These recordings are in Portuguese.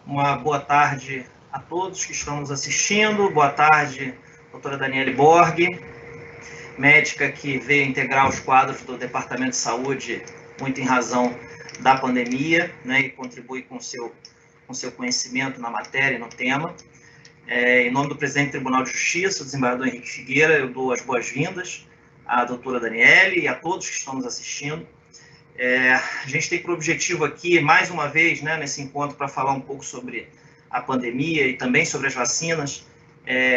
Uma boa tarde a todos que estão nos assistindo. Boa tarde, doutora Daniele Borg, médica que veio integrar os quadros do Departamento de Saúde, muito em razão da pandemia, né, e contribui com seu conhecimento na matéria e no tema. Em nome do presidente do Tribunal de Justiça, o desembargador Henrique Figueira, eu dou as boas-vindas à doutora Daniele e a todos que estão nos assistindo. A gente tem por objetivo aqui, mais uma vez, né, nesse encontro, para falar um pouco sobre a pandemia e também sobre as vacinas,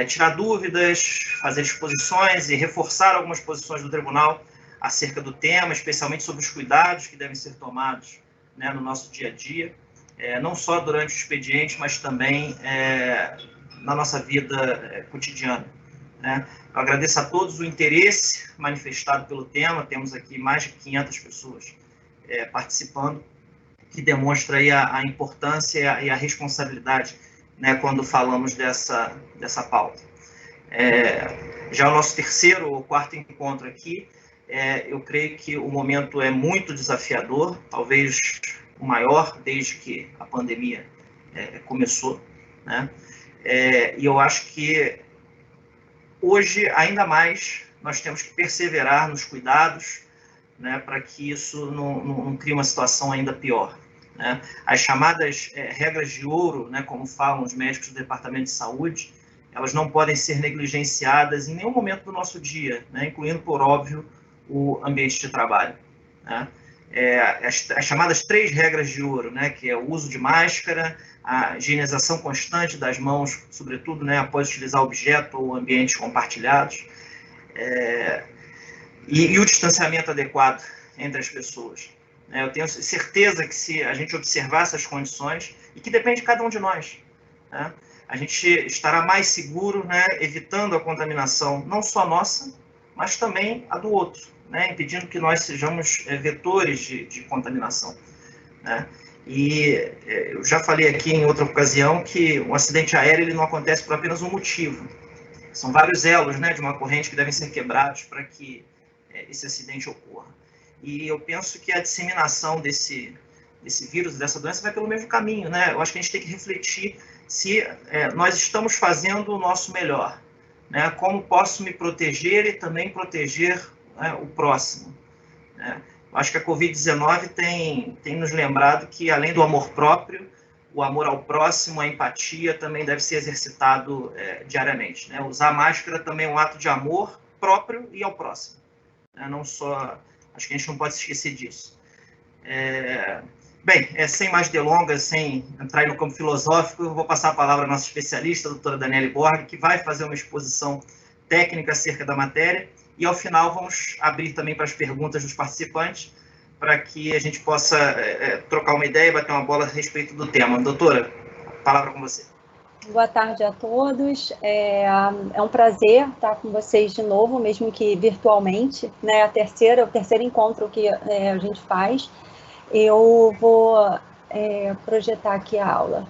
tirar dúvidas, fazer exposições e reforçar algumas posições do tribunal acerca do tema, especialmente sobre os cuidados que devem ser tomados, né, no nosso dia a dia, não só durante o expediente, mas também na nossa vida cotidiana, né? Eu agradeço a todos o interesse manifestado pelo tema. Temos aqui mais de 500 pessoas participando, que demonstra aí a importância e a responsabilidade, né, quando falamos dessa pauta. Já o nosso terceiro ou quarto encontro aqui, eu creio que o momento é muito desafiador, talvez o maior desde que a pandemia começou, né? E eu acho que hoje, ainda mais, nós temos que perseverar nos cuidados, né, para que isso não crie uma situação ainda pior, né? As chamadas regras de ouro, né, como falam os médicos do Departamento de Saúde, elas não podem ser negligenciadas em nenhum momento do nosso dia, né, incluindo, por óbvio, o ambiente de trabalho, né? As chamadas 3 regras de ouro, né, que é o uso de máscara, a higienização constante das mãos, sobretudo, né, após utilizar objeto ou ambientes compartilhados, e o distanciamento adequado entre as pessoas. Eu tenho certeza que se a gente observar essas condições, e que depende de cada um de nós, né, a gente estará mais seguro, né, evitando a contaminação, não só nossa, mas também a do outro, né, impedindo que nós sejamos vetores de contaminação, né? E eu já falei aqui em outra ocasião que um acidente aéreo ele não acontece por apenas um motivo. São vários elos, né, de uma corrente que devem ser quebrados para que esse acidente ocorra. E eu penso que a disseminação desse vírus, dessa doença, vai pelo mesmo caminho, né? Eu acho que a gente tem que refletir se nós estamos fazendo o nosso melhor, né? Como posso me proteger e também proteger, né, o próximo, né? Eu acho que a Covid-19 tem nos lembrado que, além do amor próprio, o amor ao próximo, a empatia também deve ser exercitado diariamente, né? Usar máscara também é um ato de amor próprio e ao próximo, né? Não só, acho que a gente não pode se esquecer disso. Bem, sem mais delongas, sem entrar no campo filosófico, eu vou passar a palavra à nossa especialista, a doutora Daniele Borg, que vai fazer uma exposição técnica acerca da matéria, e ao final vamos abrir também para as perguntas dos participantes, para que a gente possa trocar uma ideia e bater uma bola a respeito do tema. Doutora, a palavra com você. Boa tarde a todos. É um prazer estar com vocês de novo, mesmo que virtualmente, né? O terceiro encontro que a gente faz. Eu vou projetar aqui a aula.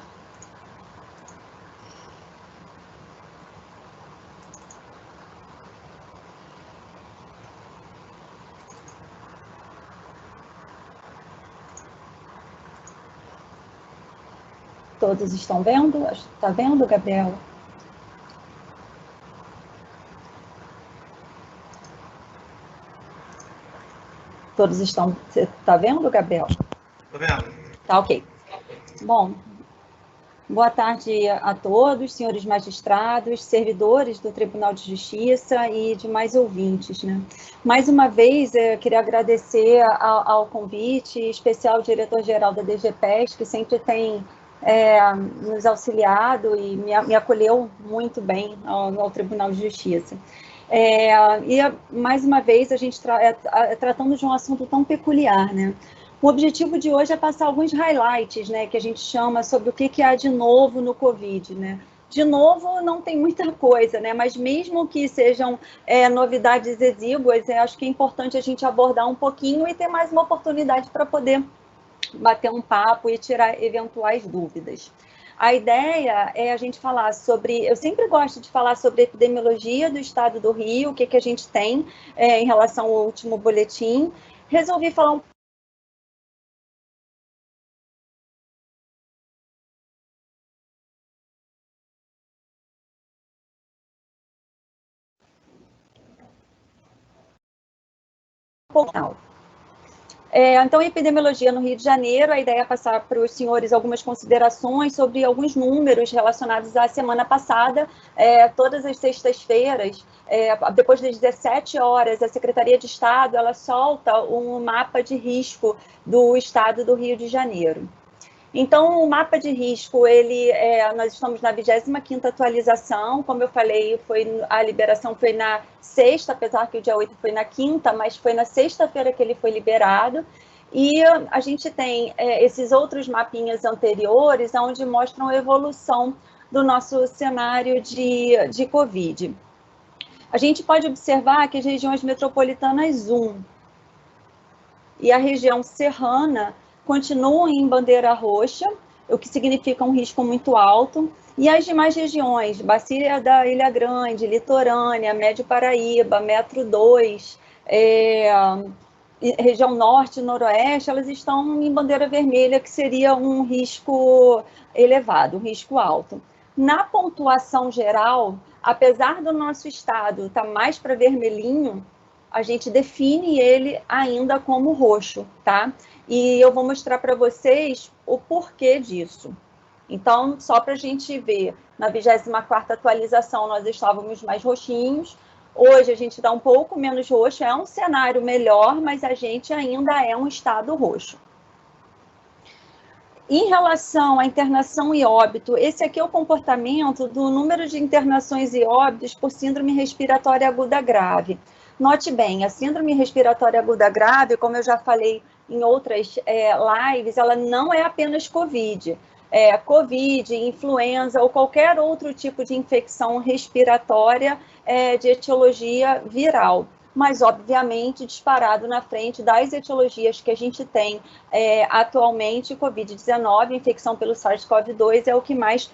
Todos estão vendo? Está vendo, Gabriel? Todos estão... Você está vendo, Gabriel? Estou vendo. Tá, ok. Bom, boa tarde a todos, senhores magistrados, servidores do Tribunal de Justiça e demais ouvintes, né? Mais uma vez, eu queria agradecer ao convite, em especial ao diretor-geral da DGPES, que sempre tem nos auxiliado e me acolheu muito bem ao Tribunal de Justiça. E, mais uma vez, a gente tratando de um assunto tão peculiar, né? O objetivo de hoje é passar alguns highlights, né, que a gente chama sobre o que há de novo no Covid, né? De novo, não tem muita coisa, né? Mas mesmo que sejam novidades exíguas, acho que é importante a gente abordar um pouquinho e ter mais uma oportunidade para poder bater um papo e tirar eventuais dúvidas. A ideia é a gente falar sobre... Eu sempre gosto de falar sobre a epidemiologia do estado do Rio, o que a gente tem em relação ao último boletim. Resolvi falar um metropolitana. Então, epidemiologia no Rio de Janeiro, a ideia é passar para os senhores algumas considerações sobre alguns números relacionados à semana passada. Todas as sextas-feiras, depois das 17 horas, a Secretaria de Estado ela solta um mapa de risco do estado do Rio de Janeiro. Então, o mapa de risco, nós estamos na 25ª atualização, como eu falei, a liberação foi na sexta, apesar que o dia 8 foi na quinta, mas foi na sexta-feira que ele foi liberado, e a gente tem esses outros mapinhas anteriores, onde mostram a evolução do nosso cenário de Covid. A gente pode observar que as regiões metropolitanas 1 e a região serrana continuam em bandeira roxa, o que significa um risco muito alto, e as demais regiões, Bacia da Ilha Grande, Litorânea, Médio Paraíba, Metro 2, região norte e noroeste, elas estão em bandeira vermelha, que seria um risco elevado, um risco alto. Na pontuação geral, apesar do nosso estado estar mais para vermelhinho, a gente define ele ainda como roxo, tá? E eu vou mostrar para vocês o porquê disso. Então, só para a gente ver, na 24ª atualização nós estávamos mais roxinhos, hoje a gente está um pouco menos roxo, é um cenário melhor, mas a gente ainda é um estado roxo. Em relação à internação e óbito, esse aqui é o comportamento do número de internações e óbitos por síndrome respiratória aguda grave. Note bem, a síndrome respiratória aguda grave, como eu já falei em outras lives, ela não é apenas COVID. Covid, influenza ou qualquer outro tipo de infecção respiratória de etiologia viral. Mas, obviamente, disparado na frente das etiologias que a gente tem atualmente, Covid-19, infecção pelo SARS-CoV-2 é o que mais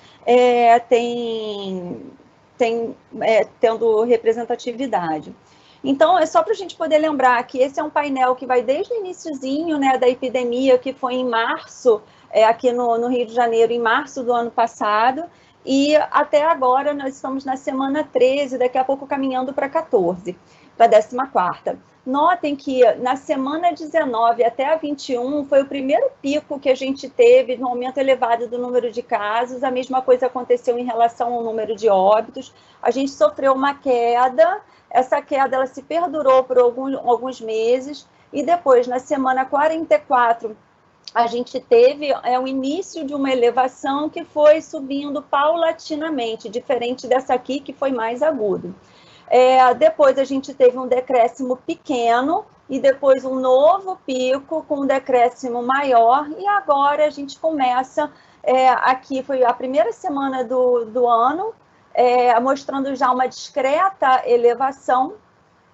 tendo representatividade. Então, é só para a gente poder lembrar que esse é um painel que vai desde o iniciozinho, né, da epidemia, que foi em março, aqui no Rio de Janeiro, em março do ano passado, e até agora nós estamos na semana 13, daqui a pouco caminhando para 14, para a 14ª. Notem que na semana 19 até a 21 foi o primeiro pico que a gente teve no aumento elevado do número de casos, a mesma coisa aconteceu em relação ao número de óbitos, a gente sofreu uma queda. Essa queda ela se perdurou por alguns meses e depois, na semana 44, a gente teve o início de uma elevação que foi subindo paulatinamente, diferente dessa aqui, que foi mais agudo. Depois a gente teve um decréscimo pequeno e depois um novo pico com um decréscimo maior e agora a gente começa, aqui foi a primeira semana do ano, mostrando já uma discreta elevação,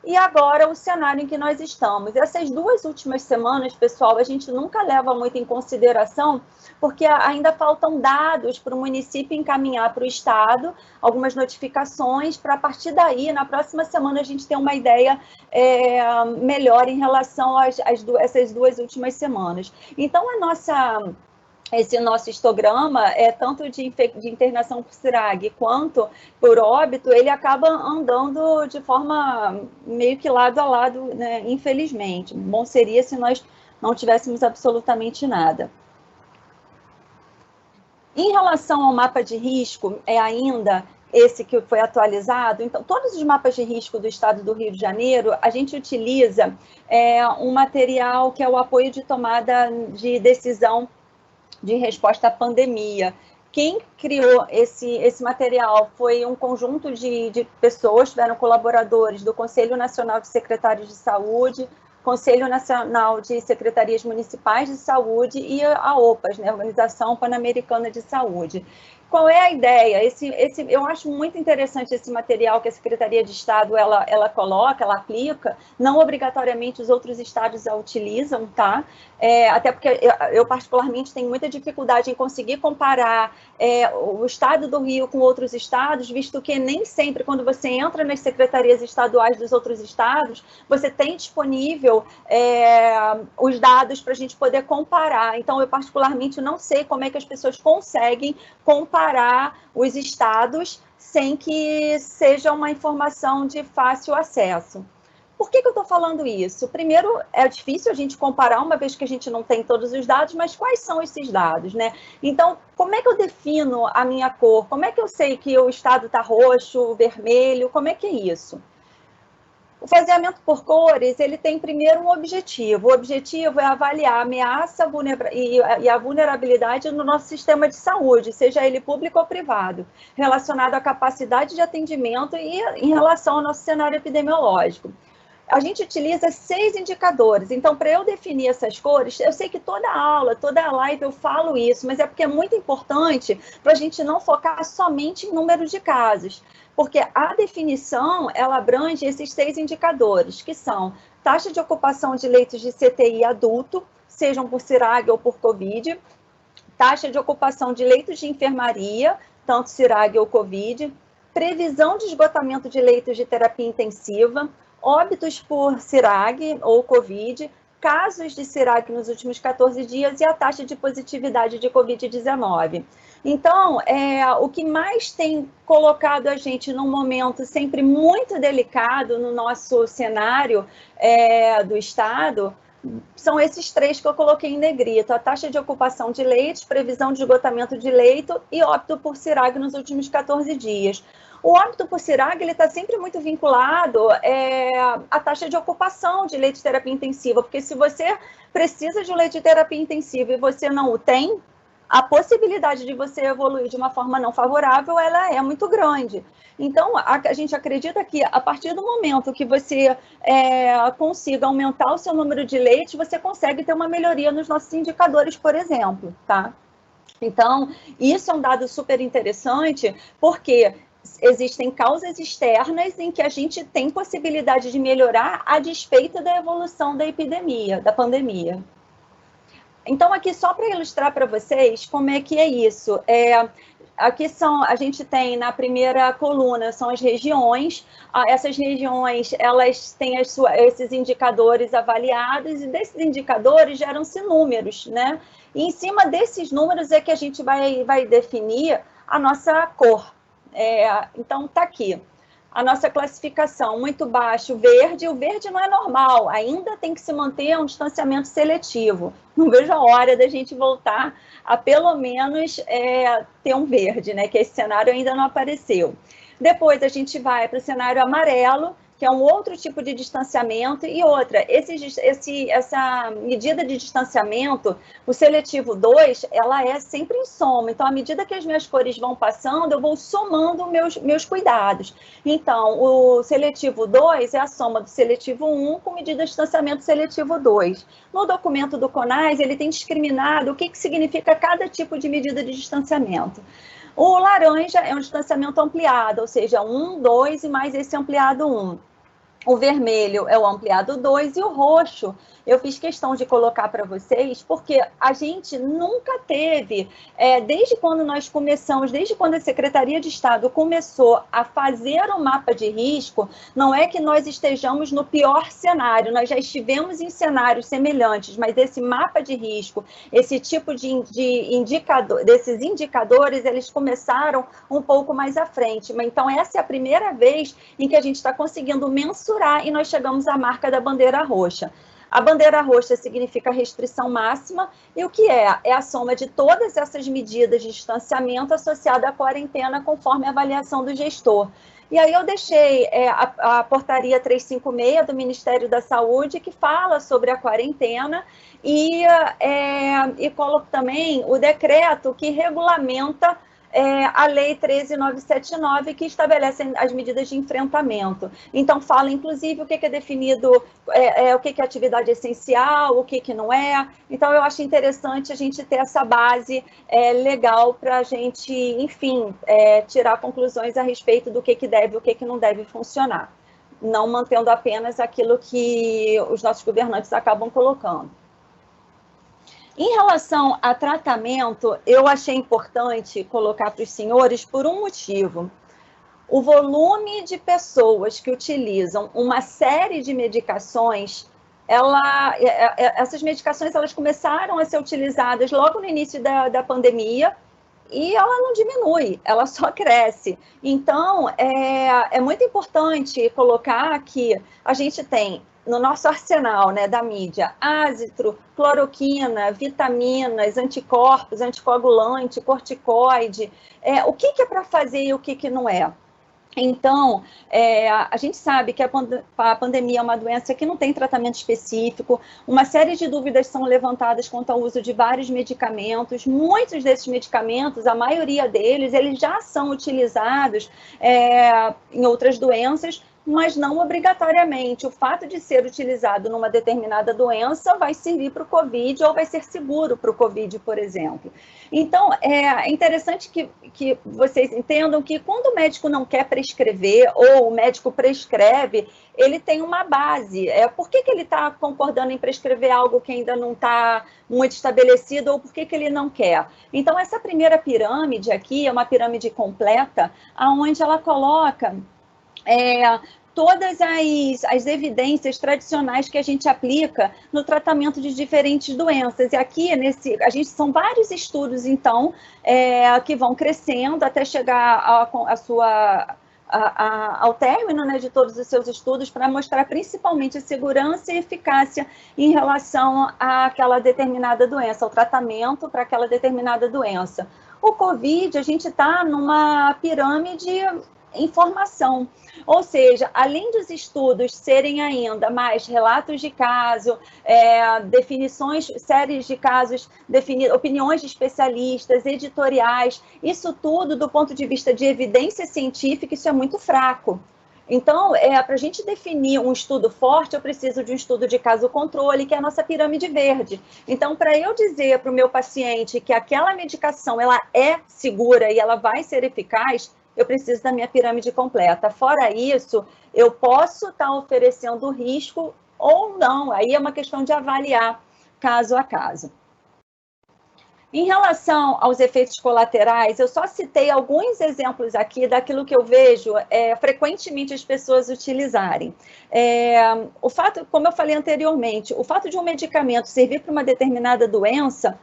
e agora o cenário em que nós estamos. Essas 2 últimas semanas, pessoal, a gente nunca leva muito em consideração, porque ainda faltam dados para o município encaminhar para o estado, algumas notificações, para a partir daí, na próxima semana, a gente ter uma ideia melhor em relação a essas 2 últimas semanas. Então, esse nosso histograma, tanto de internação por CIRAG quanto por óbito, ele acaba andando de forma meio que lado a lado, né, infelizmente. Bom seria se nós não tivéssemos absolutamente nada. Em relação ao mapa de risco, ainda esse que foi atualizado, então, todos os mapas de risco do estado do Rio de Janeiro, a gente utiliza um material que é o apoio de tomada de decisão de resposta à pandemia. Quem criou esse material foi um conjunto de pessoas, tiveram colaboradores do Conselho Nacional de Secretários de Saúde, Conselho Nacional de Secretarias Municipais de Saúde e a OPAS, né, Organização Pan-Americana de Saúde. Qual é a ideia? Eu acho muito interessante esse material que a Secretaria de Estado ela coloca, ela aplica, não obrigatoriamente os outros estados a utilizam, tá? Até porque eu particularmente tenho muita dificuldade em conseguir comparar o estado do Rio com outros estados, visto que nem sempre, quando você entra nas secretarias estaduais dos outros estados, você tem disponível os dados para a gente poder comparar. Então, eu particularmente não sei como é que as pessoas conseguem comparar os estados sem que seja uma informação de fácil acesso. Por que eu estou falando isso? Primeiro, é difícil a gente comparar, uma vez que a gente não tem todos os dados, mas quais são esses dados, né? Então, como é que eu defino a minha cor? Como é que eu sei que o estado está roxo, vermelho? Como é que é isso? O faseamento por cores, ele tem primeiro um objetivo. O objetivo é avaliar a ameaça e a vulnerabilidade no nosso sistema de saúde, seja ele público ou privado, relacionado à capacidade de atendimento e em relação ao nosso cenário epidemiológico. A gente utiliza 6 indicadores, então para eu definir essas cores, eu sei que toda aula, toda live eu falo isso, mas é porque é muito importante para a gente não focar somente em números de casos, porque a definição, ela abrange esses 6 indicadores, que são taxa de ocupação de leitos de CTI adulto, sejam por CIRAG ou por COVID, taxa de ocupação de leitos de enfermaria, tanto CIRAG ou COVID, previsão de esgotamento de leitos de terapia intensiva, óbitos por CIRAG ou COVID, casos de CIRAG nos últimos 14 dias e a taxa de positividade de COVID-19. Então, o que mais tem colocado a gente num momento sempre muito delicado no nosso cenário do Estado são esses 3 que eu coloquei em negrito: a taxa de ocupação de leitos, previsão de esgotamento de leito e óbito por CIRAG nos últimos 14 dias. O óbito por CIRAG está sempre muito vinculado à taxa de ocupação de leito de terapia intensiva, porque se você precisa de um leito de terapia intensiva e você não o tem, a possibilidade de você evoluir de uma forma não favorável, ela é muito grande. Então, a gente acredita que a partir do momento que você consiga aumentar o seu número de leitos, você consegue ter uma melhoria nos nossos indicadores, por exemplo, tá? Então, isso é um dado super interessante, porque existem causas externas em que a gente tem possibilidade de melhorar a despeito da evolução da epidemia, da pandemia. Então, aqui só para ilustrar para vocês como é que é isso. Aqui a gente tem na primeira coluna, são as regiões. Essas regiões, elas têm esses indicadores avaliados, e desses indicadores geram-se números, né? E em cima desses números é que a gente vai definir a nossa cor. Então, está aqui a nossa classificação: muito baixo, verde. O verde não é normal, ainda tem que se manter um distanciamento seletivo. Não vejo a hora da gente voltar a, pelo menos, ter um verde, né? Que esse cenário ainda não apareceu. Depois a gente vai para o cenário amarelo, que é um outro tipo de distanciamento. E outra, essa medida de distanciamento, o seletivo 2, ela é sempre em soma. Então, à medida que as minhas cores vão passando, eu vou somando meus cuidados. Então, o seletivo 2 é a soma do seletivo 1 com medida de distanciamento seletivo 2. No documento do CONAS, ele tem discriminado o que significa cada tipo de medida de distanciamento. O laranja é um distanciamento ampliado, ou seja, 1, 2 e mais esse ampliado 1. O vermelho é o ampliado 2 e o roxo eu fiz questão de colocar para vocês, porque a gente nunca teve, desde quando nós começamos, desde quando a Secretaria de Estado começou a fazer o mapa de risco, não é que nós estejamos no pior cenário, nós já estivemos em cenários semelhantes, mas esse mapa de risco, esse tipo de indicador, desses indicadores, eles começaram um pouco mais à frente. Então, essa é a primeira vez em que a gente está conseguindo mensurar e nós chegamos à marca da bandeira roxa. A bandeira roxa significa restrição máxima, e o que é? É a soma de todas essas medidas de distanciamento associada à quarentena, conforme a avaliação do gestor. E aí eu deixei a portaria 356 do Ministério da Saúde, que fala sobre a quarentena, e coloco também o decreto que regulamenta a Lei 13.979, que estabelece as medidas de enfrentamento. Então, fala, inclusive, o que é definido, o que é atividade essencial, o que não é. Então, eu acho interessante a gente ter essa base legal para a gente, enfim, tirar conclusões a respeito do que deve e o que não deve funcionar, não mantendo apenas aquilo que os nossos governantes acabam colocando. Em relação a tratamento, eu achei importante colocar para os senhores por um motivo. O volume de pessoas que utilizam uma série de medicações, essas medicações elas começaram a ser utilizadas logo no início da pandemia, e ela não diminui, ela só cresce. Então, é muito importante colocar que a gente tem no nosso arsenal, né, da mídia, ácitro, cloroquina, vitaminas, anticorpos, anticoagulante, corticoide, o que é para fazer e o que não é. Então, a gente sabe que a pandemia é uma doença que não tem tratamento específico, uma série de dúvidas são levantadas quanto ao uso de vários medicamentos, muitos desses medicamentos, a maioria deles, eles já são utilizados em outras doenças, mas não obrigatoriamente. O fato de ser utilizado numa determinada doença vai servir para o COVID ou vai ser seguro para o COVID, por exemplo. Então, é interessante que vocês entendam que quando o médico não quer prescrever ou o médico prescreve, ele tem uma base. Por que ele está concordando em prescrever algo que ainda não está muito estabelecido ou por que ele não quer? Então, essa primeira pirâmide aqui é uma pirâmide completa, onde ela coloca todas as evidências tradicionais que a gente aplica no tratamento de diferentes doenças. E aqui, são vários estudos, então, que vão crescendo até chegar ao término, né, de todos os seus estudos para mostrar principalmente a segurança e eficácia em relação àquela determinada doença, ao tratamento para aquela determinada doença. O COVID, a gente está numa pirâmide em formação, ou seja, além dos estudos serem ainda mais relatos de caso, definições, séries de casos, opiniões de especialistas, editoriais, isso tudo do ponto de vista de evidência científica, isso é muito fraco. Então, para a gente definir um estudo forte, eu preciso de um estudo de caso-controle, que é a nossa pirâmide verde. Então, para eu dizer para o meu paciente que aquela medicação ela é segura e ela vai ser eficaz, eu preciso da minha pirâmide completa. Fora isso, eu posso estar oferecendo risco ou não. Aí é uma questão de avaliar caso a caso. Em relação aos efeitos colaterais, eu só citei alguns exemplos aqui daquilo que eu vejo frequentemente as pessoas utilizarem. O fato, como eu falei anteriormente, o fato de um medicamento servir para uma determinada doença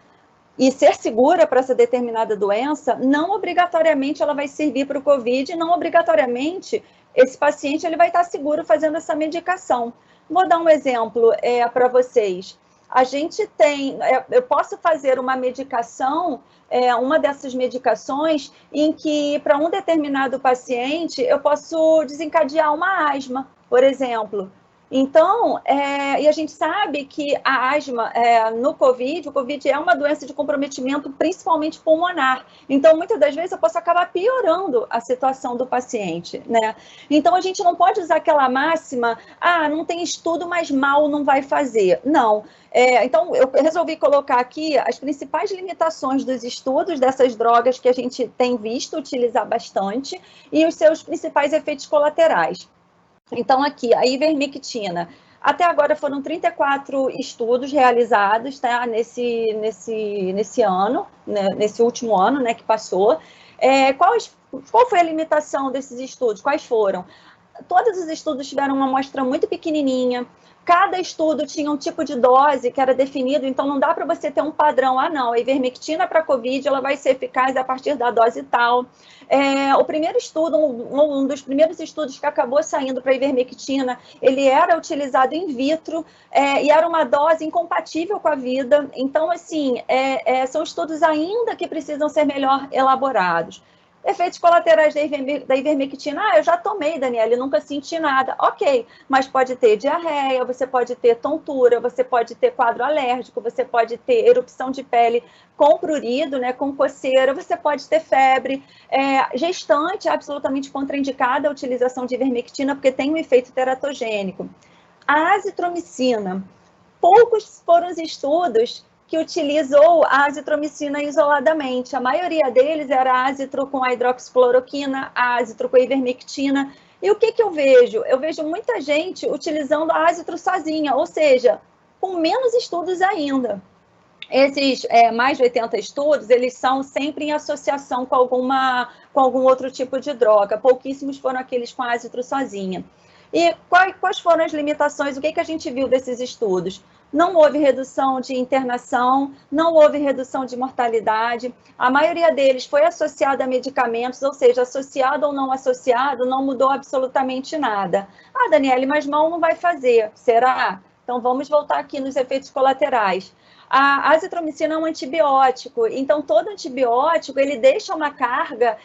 e ser segura para essa determinada doença, não obrigatoriamente ela vai servir para o COVID, não obrigatoriamente esse paciente ele vai estar seguro fazendo essa medicação. Vou dar um exemplo para vocês. A gente tem, eu posso fazer uma medicação, uma dessas medicações, em que para um determinado paciente eu posso desencadear uma asma, por exemplo. Então, e a gente sabe que a asma no COVID, o COVID é uma doença de comprometimento principalmente pulmonar. Então, muitas das vezes eu posso acabar piorando a situação do paciente, né? Então, a gente não pode usar aquela máxima, não tem estudo, mas mal não vai fazer. Não. Então, eu resolvi colocar aqui as principais limitações dos estudos dessas drogas que a gente tem visto utilizar bastante e os seus principais efeitos colaterais. Então, aqui, a ivermectina. Até agora foram 34 estudos realizados, tá, nesse ano, né, nesse último ano, né, que passou. Qual foi a limitação desses estudos? Quais foram? Todos os estudos tiveram uma amostra muito pequenininha. Cada estudo tinha um tipo de dose que era definido, então não dá para você ter um padrão. Não, a ivermectina para COVID ela vai ser eficaz a partir da dose tal. O primeiro estudo, um dos primeiros estudos que acabou saindo para a ivermectina, ele era utilizado in vitro e era uma dose incompatível com a vida. Então, assim, são estudos ainda que precisam ser melhor elaborados. Efeitos colaterais da ivermectina, eu já tomei, Daniela, e nunca senti nada. Ok, mas pode ter diarreia, você pode ter tontura, você pode ter quadro alérgico, você pode ter erupção de pele com prurido, né, com coceira, você pode ter febre. Gestante, absolutamente contraindicada a utilização de ivermectina, porque tem um efeito teratogênico. A azitromicina, poucos foram os estudos que utilizou a azitromicina isoladamente. A maioria deles era azitro com a hidroxicloroquina, azitro com a ivermectina. E o que eu vejo? Eu vejo muita gente utilizando a azitro sozinha, ou seja, com menos estudos ainda. Esses mais de 80 estudos, eles são sempre em associação com algum outro tipo de droga. Pouquíssimos foram aqueles com azitro sozinha. E quais foram as limitações? O que a gente viu desses estudos? não houve redução de internação, não houve redução de mortalidade. A maioria deles foi associada a medicamentos, ou seja, associado ou não associado, não mudou absolutamente nada. Ah, Daniele, mas mal não vai fazer, será? Então, vamos voltar aqui nos efeitos colaterais. A azitromicina é um antibiótico, então todo antibiótico ele deixa uma carga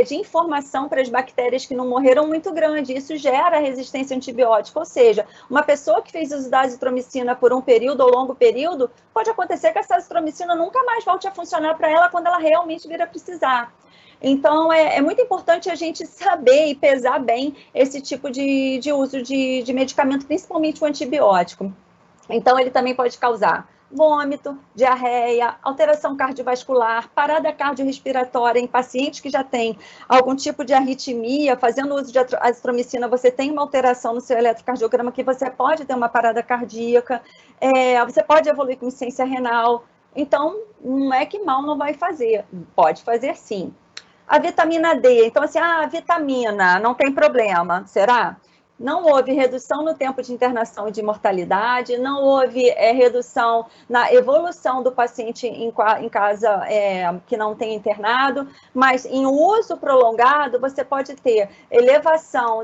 de informação para as bactérias que não morreram muito grande, isso gera resistência antibiótica, ou seja, uma pessoa que fez uso da azitromicina por um período ou longo período, pode acontecer que essa azitromicina nunca mais volte a funcionar para ela quando ela realmente vir a precisar. Então, é muito importante a gente saber e pesar bem esse tipo de uso de medicamento, principalmente o antibiótico. Então, ele também pode causar vômito, diarreia, alteração cardiovascular, parada cardiorrespiratória em pacientes que já têm algum tipo de arritmia. Fazendo uso de azitromicina, você tem uma alteração no seu eletrocardiograma que você pode ter uma parada cardíaca, você pode evoluir com insuficiência renal. Então, não é que mal não vai fazer, pode fazer sim. A vitamina D, então assim, a vitamina não tem problema, será? Não houve redução no tempo de internação e de mortalidade, não houve redução na evolução do paciente em casa que não tem internado, mas em uso prolongado você pode ter elevação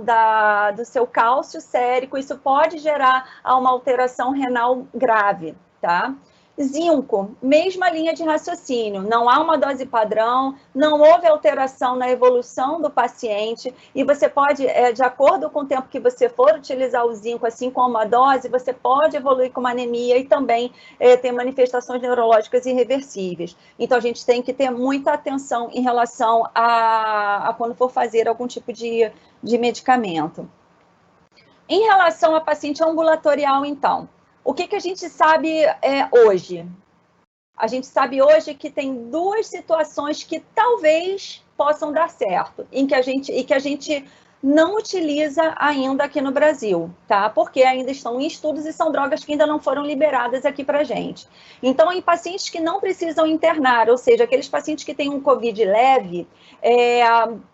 do seu cálcio sérico, isso pode gerar uma alteração renal grave, tá? Zinco, mesma linha de raciocínio, não há uma dose padrão, não houve alteração na evolução do paciente e você pode, de acordo com o tempo que você for utilizar o zinco, assim como a dose, você pode evoluir com uma anemia e também ter manifestações neurológicas irreversíveis. Então, a gente tem que ter muita atenção em relação a quando for fazer algum tipo de medicamento. Em relação a paciente ambulatorial, então, o que a gente sabe hoje? A gente sabe hoje que tem duas situações que talvez possam dar certo, que a gente não utiliza ainda aqui no Brasil, tá? Porque ainda estão em estudos e são drogas que ainda não foram liberadas aqui para a gente. Então, em pacientes que não precisam internar, ou seja, aqueles pacientes que têm um COVID leve,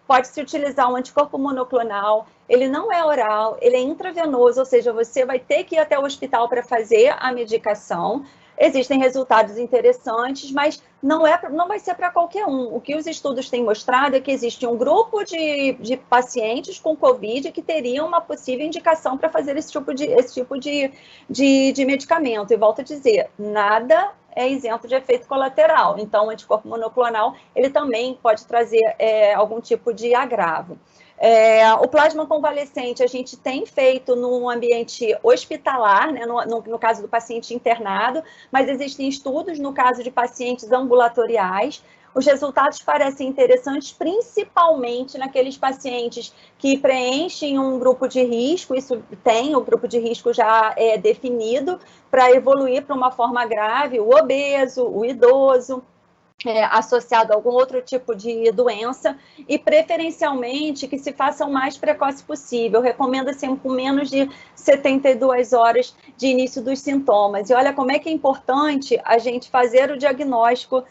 pode-se utilizar um anticorpo monoclonal. Ele não é oral, ele é intravenoso, ou seja, você vai ter que ir até o hospital para fazer a medicação. Existem resultados interessantes, mas não vai ser para qualquer um. O que os estudos têm mostrado é que existe um grupo de pacientes com COVID que teriam uma possível indicação para fazer esse tipo de medicamento. E volto a dizer, nada é isento de efeito colateral. Então, o anticorpo monoclonal, ele também pode trazer algum tipo de agravo. O plasma convalescente a gente tem feito num ambiente hospitalar, né, no caso do paciente internado, mas existem estudos no caso de pacientes ambulatoriais. Os resultados parecem interessantes, principalmente naqueles pacientes que preenchem um grupo de risco, o grupo de risco já é definido para evoluir para uma forma grave, o obeso, o idoso, associado a algum outro tipo de doença, e preferencialmente que se faça o mais precoce possível. Recomenda-se com menos de 72 horas de início dos sintomas. E olha como é que é importante a gente fazer o diagnóstico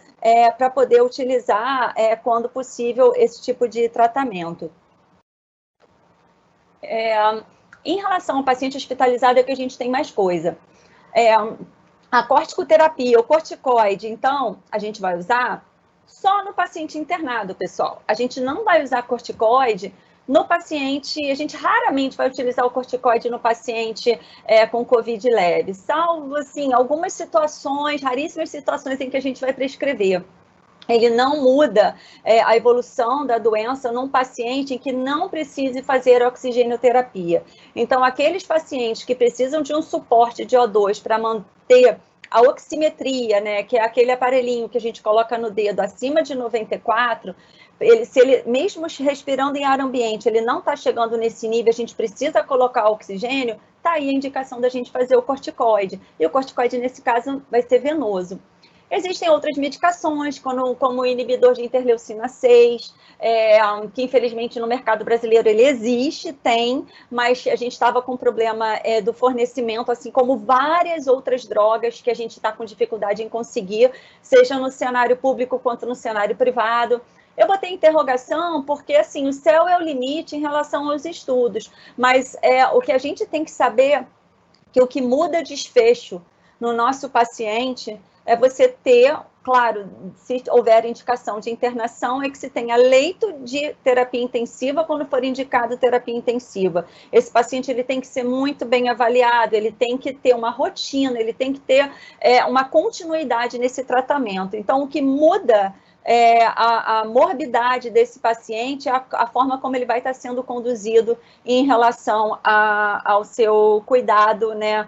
para poder utilizar, quando possível, esse tipo de tratamento. Em relação ao paciente hospitalizado, é que a gente tem mais coisa. A corticoterapia, o corticoide, então, a gente vai usar só no paciente internado, pessoal. A gente não vai usar corticoide no paciente, a gente raramente vai utilizar o corticoide no paciente com COVID leve, salvo, assim, algumas situações, raríssimas situações em que a gente vai prescrever. Ele não muda a evolução da doença num paciente em que não precise fazer oxigenoterapia. Então, aqueles pacientes que precisam de um suporte de O2 para manter a oximetria, né, que é aquele aparelhinho que a gente coloca no dedo acima de 94, se ele, mesmo respirando em ar ambiente, ele não está chegando nesse nível, a gente precisa colocar oxigênio, está aí a indicação da gente fazer o corticoide. E o corticoide, nesse caso, vai ser venoso. Existem outras medicações, como o inibidor de interleucina 6, que infelizmente no mercado brasileiro ele existe, mas a gente estava com problema do fornecimento, assim como várias outras drogas que a gente está com dificuldade em conseguir, seja no cenário público quanto no cenário privado. Eu botei interrogação porque, assim, o céu é o limite em relação aos estudos, mas o que a gente tem que saber é que o que muda desfecho no nosso paciente é você ter, claro, se houver indicação de internação, é que se tenha leito de terapia intensiva quando for indicado terapia intensiva. Esse paciente ele tem que ser muito bem avaliado, ele tem que ter uma rotina, ele tem que ter uma continuidade nesse tratamento. Então, o que muda a morbidade desse paciente é a forma como ele vai estar sendo conduzido em relação ao seu cuidado, né,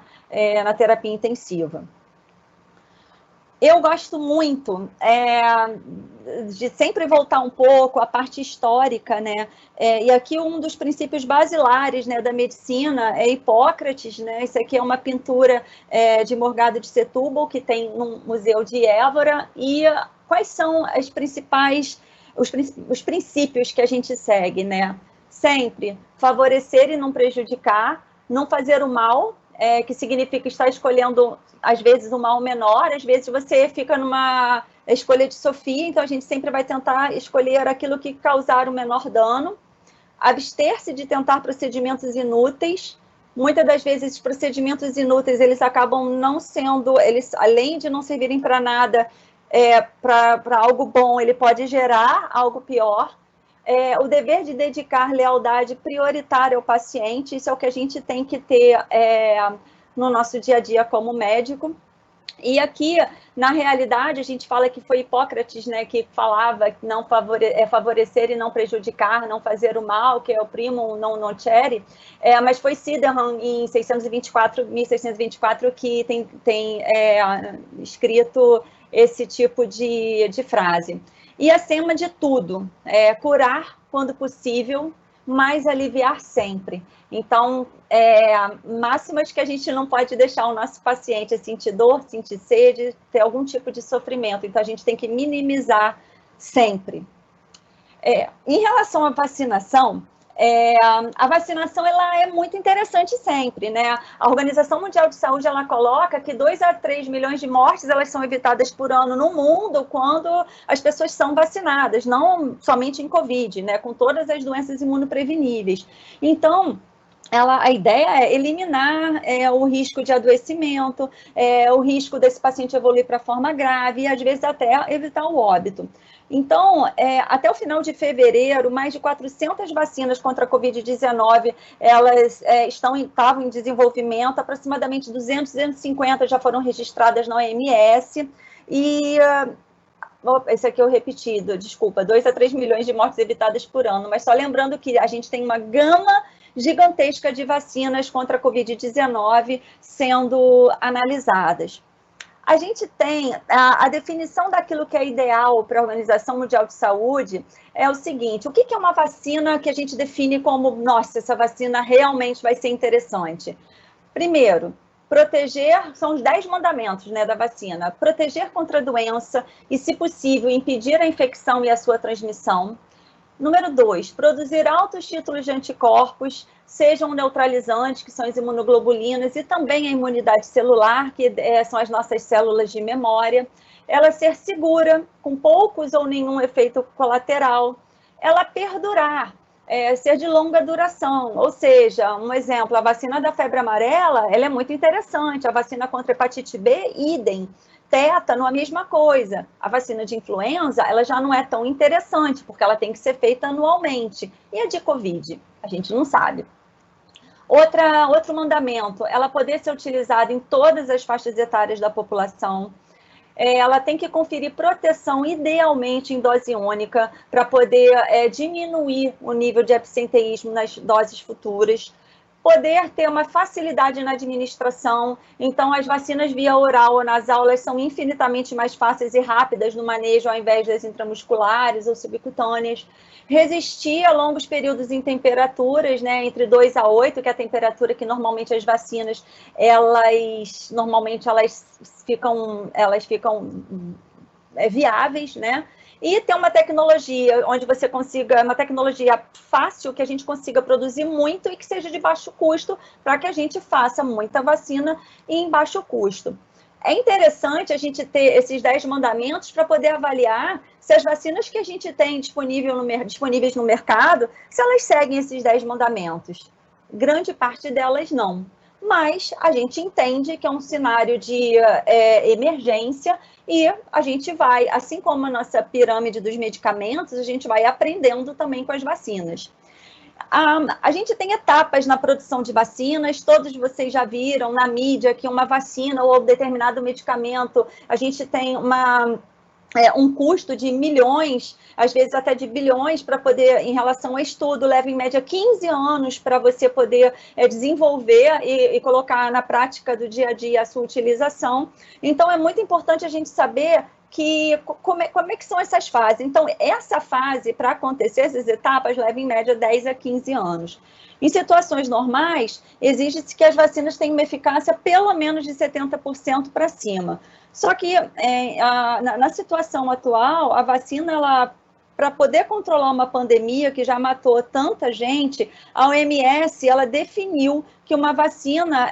na terapia intensiva. Eu gosto muito de sempre voltar um pouco à parte histórica, né? E aqui um dos princípios basilares, né, da medicina é Hipócrates, né? Isso aqui é uma pintura de Morgado de Setúbal, que tem no Museu de Évora. E quais são os princípios que a gente segue, né? Sempre favorecer e não prejudicar, não fazer o mal, que significa estar escolhendo, às vezes, o mal menor, às vezes você fica numa escolha de Sofia, então a gente sempre vai tentar escolher aquilo que causar o menor dano, abster-se de tentar procedimentos inúteis. Muitas das vezes, esses procedimentos inúteis, eles acabam não sendo, eles, além de não servirem para nada, para algo bom, ele pode gerar algo pior. O dever de dedicar lealdade prioritária ao paciente, isso é o que a gente tem que ter no nosso dia a dia como médico. E aqui, na realidade, a gente fala que foi Hipócrates, né, que falava não favorecer e não prejudicar, não fazer o mal, que é o primum non nocere, mas foi Sydenham, em 1624, que tem escrito esse tipo de frase. E, acima de tudo, curar quando possível, mas aliviar sempre. Então, máximas que a gente não pode deixar o nosso paciente sentir dor, sentir sede, ter algum tipo de sofrimento. Então, a gente tem que minimizar sempre. Em relação à vacinação, a vacinação ela é muito interessante sempre, né? A Organização Mundial de Saúde ela coloca que 2 a 3 milhões de mortes elas são evitadas por ano no mundo quando as pessoas são vacinadas, não somente em Covid, né? Com todas as doenças imunopreveníveis. Então, a ideia é eliminar o risco de adoecimento, o risco desse paciente evoluir para forma grave e, às vezes, até evitar o óbito. Então, até o final de fevereiro, mais de 400 vacinas contra a Covid-19, elas estavam em desenvolvimento, aproximadamente 250 já foram registradas na OMS, e esse aqui eu repetido, desculpa, 2 a 3 milhões de mortes evitadas por ano, mas só lembrando que a gente tem uma gama gigantesca de vacinas contra a Covid-19 sendo analisadas. A gente tem a definição daquilo que é ideal para a Organização Mundial de Saúde é o seguinte: o que é uma vacina que a gente define como, nossa, essa vacina realmente vai ser interessante? Primeiro, proteger, são os 10 mandamentos, né, da vacina, proteger contra a doença e, se possível, impedir a infecção e a sua transmissão. Número 2, produzir altos títulos de anticorpos, sejam neutralizantes, que são as imunoglobulinas, e também a imunidade celular, que são as nossas células de memória. Ela ser segura, com poucos ou nenhum efeito colateral. Ela perdurar, ser de longa duração, ou seja, um exemplo, a vacina da febre amarela, ela é muito interessante, a vacina contra hepatite B, idem. Tétano, a mesma coisa. A vacina de influenza, ela já não é tão interessante, porque ela tem que ser feita anualmente. E a de Covid? A gente não sabe. Outro mandamento, ela poder ser utilizada em todas as faixas etárias da população. Ela tem que conferir proteção, idealmente em dose única, para poder diminuir o nível de absenteísmo nas doses futuras. Poder ter uma facilidade na administração, então as vacinas via oral ou nasal, elas são infinitamente mais fáceis e rápidas no manejo, ao invés das intramusculares ou subcutâneas. Resistir a longos períodos em temperaturas, né, entre 2 a 8, que é a temperatura que normalmente as vacinas, elas ficam viáveis, né? E ter uma tecnologia onde você consiga, uma tecnologia fácil, que a gente consiga produzir muito e que seja de baixo custo, para que a gente faça muita vacina em baixo custo. É interessante a gente ter esses 10 mandamentos para poder avaliar se as vacinas que a gente tem disponíveis no mercado, se elas seguem esses 10 mandamentos. Grande parte delas não. mas a gente entende que é um cenário de emergência e a gente vai, assim como a nossa pirâmide dos medicamentos, a gente vai aprendendo também com as vacinas. A gente tem etapas na produção de vacinas, todos vocês já viram na mídia que uma vacina ou determinado medicamento, a gente tem um custo de milhões, às vezes até de bilhões, para poder, em relação ao estudo, leva em média 15 anos para você poder desenvolver e colocar na prática do dia a dia a sua utilização. Então, é muito importante a gente saber como é que são essas fases. Então, essa fase, para acontecer, essas etapas, leva em média 10 a 15 anos. Em situações normais, exige-se que as vacinas tenham uma eficácia pelo menos de 70% para cima. Só que, na situação atual, a vacina, para poder controlar uma pandemia que já matou tanta gente, a OMS, ela definiu que uma vacina,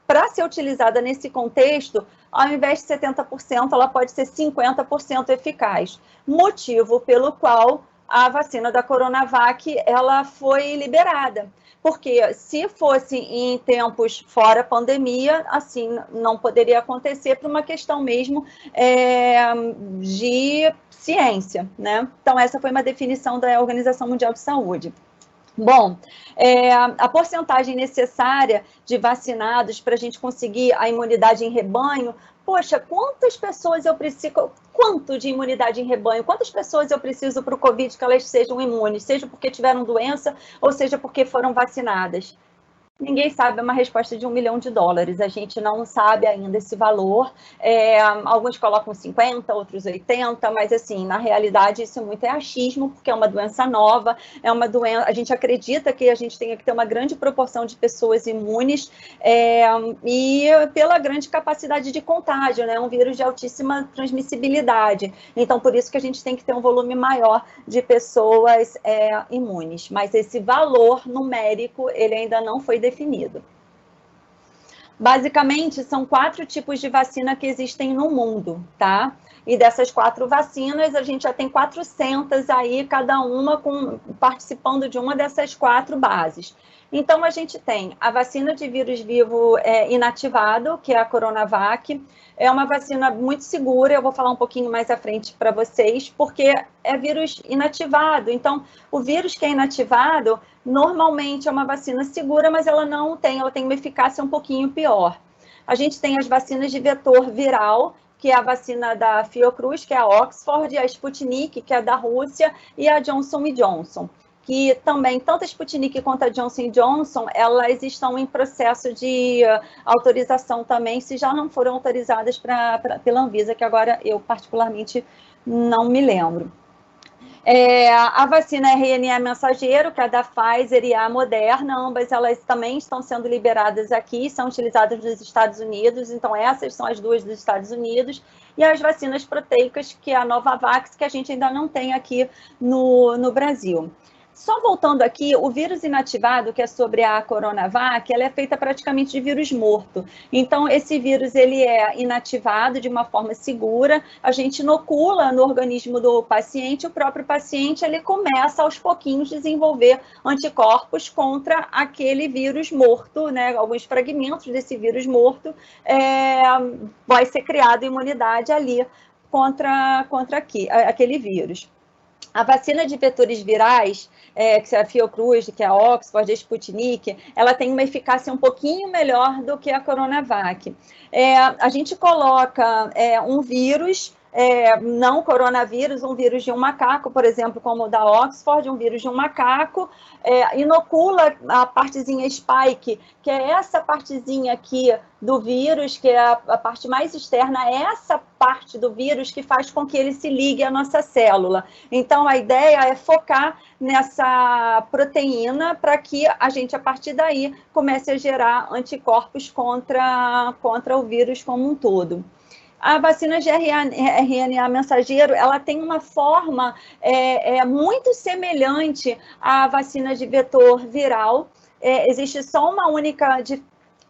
para ser utilizada nesse contexto, ao invés de 70%, ela pode ser 50% eficaz. Motivo pelo qual a vacina da Coronavac, ela foi liberada. Porque se fosse em tempos fora pandemia, assim, não poderia acontecer por uma questão mesmo de ciência, né? Então, essa foi uma definição da Organização Mundial de Saúde. Bom, a porcentagem necessária de vacinados para a gente conseguir a imunidade em rebanho, poxa, quantas pessoas eu preciso, quanto de imunidade em rebanho, quantas pessoas eu preciso para o Covid que elas sejam imunes, seja porque tiveram doença ou seja porque foram vacinadas? Ninguém sabe, é uma resposta de $1 milhão. A gente não sabe ainda esse valor. Alguns colocam 50, outros 80, mas assim, na realidade isso muito é achismo, porque é uma doença nova, é uma doença. A gente acredita que a gente tenha que ter uma grande proporção de pessoas imunes e pela grande capacidade de contágio, né? Um vírus de altíssima transmissibilidade. Então, por isso que a gente tem que ter um volume maior de pessoas imunes. Mas esse valor numérico, ele ainda não foi definido. Basicamente, são 4 tipos de vacina que existem no mundo, tá? E dessas 4 vacinas, a gente já tem 400 aí, cada uma participando de uma dessas 4 bases. Então, a gente tem a vacina de vírus vivo inativado, que é a Coronavac. É uma vacina muito segura, eu vou falar um pouquinho mais à frente para vocês, porque é vírus inativado. Então, o vírus que é inativado, normalmente é uma vacina segura, mas ela tem uma eficácia um pouquinho pior. A gente tem as vacinas de vetor viral, que é a vacina da Fiocruz, que é a Oxford, a Sputnik, que é da Rússia, e a Johnson & Johnson, que também, tanto a Sputnik quanto a Johnson & Johnson, elas estão em processo de autorização também, se já não foram autorizadas pela Anvisa, que agora eu particularmente não me lembro. A vacina RNA mensageiro, que é a da Pfizer e a Moderna, ambas elas também estão sendo liberadas aqui, são utilizadas nos Estados Unidos, então essas são as 2 dos Estados Unidos, e as vacinas proteicas, que é a Novavax, que a gente ainda não tem aqui no Brasil. Só voltando aqui, o vírus inativado, que é sobre a Coronavac, ela é feita praticamente de vírus morto. Então, esse vírus, ele é inativado de uma forma segura, a gente inocula no organismo do paciente, o próprio paciente, ele começa aos pouquinhos a desenvolver anticorpos contra aquele vírus morto, né? Alguns fragmentos desse vírus morto, vai ser criada imunidade ali contra aquele vírus. A vacina de vetores virais, que é a Fiocruz, que é a Oxford, a Sputnik, ela tem uma eficácia um pouquinho melhor do que a Coronavac. A gente coloca um vírus, não coronavírus, um vírus de um macaco, por exemplo, como o da Oxford, um vírus de um macaco, inocula a partezinha spike, que é essa partezinha aqui do vírus, que é a parte mais externa, é essa parte do vírus que faz com que ele se ligue à nossa célula. Então, a ideia é focar nessa proteína para que a gente, a partir daí, comece a gerar anticorpos contra o vírus como um todo. A vacina de RNA mensageiro, ela tem uma forma muito semelhante à vacina de vetor viral. Existe só uma única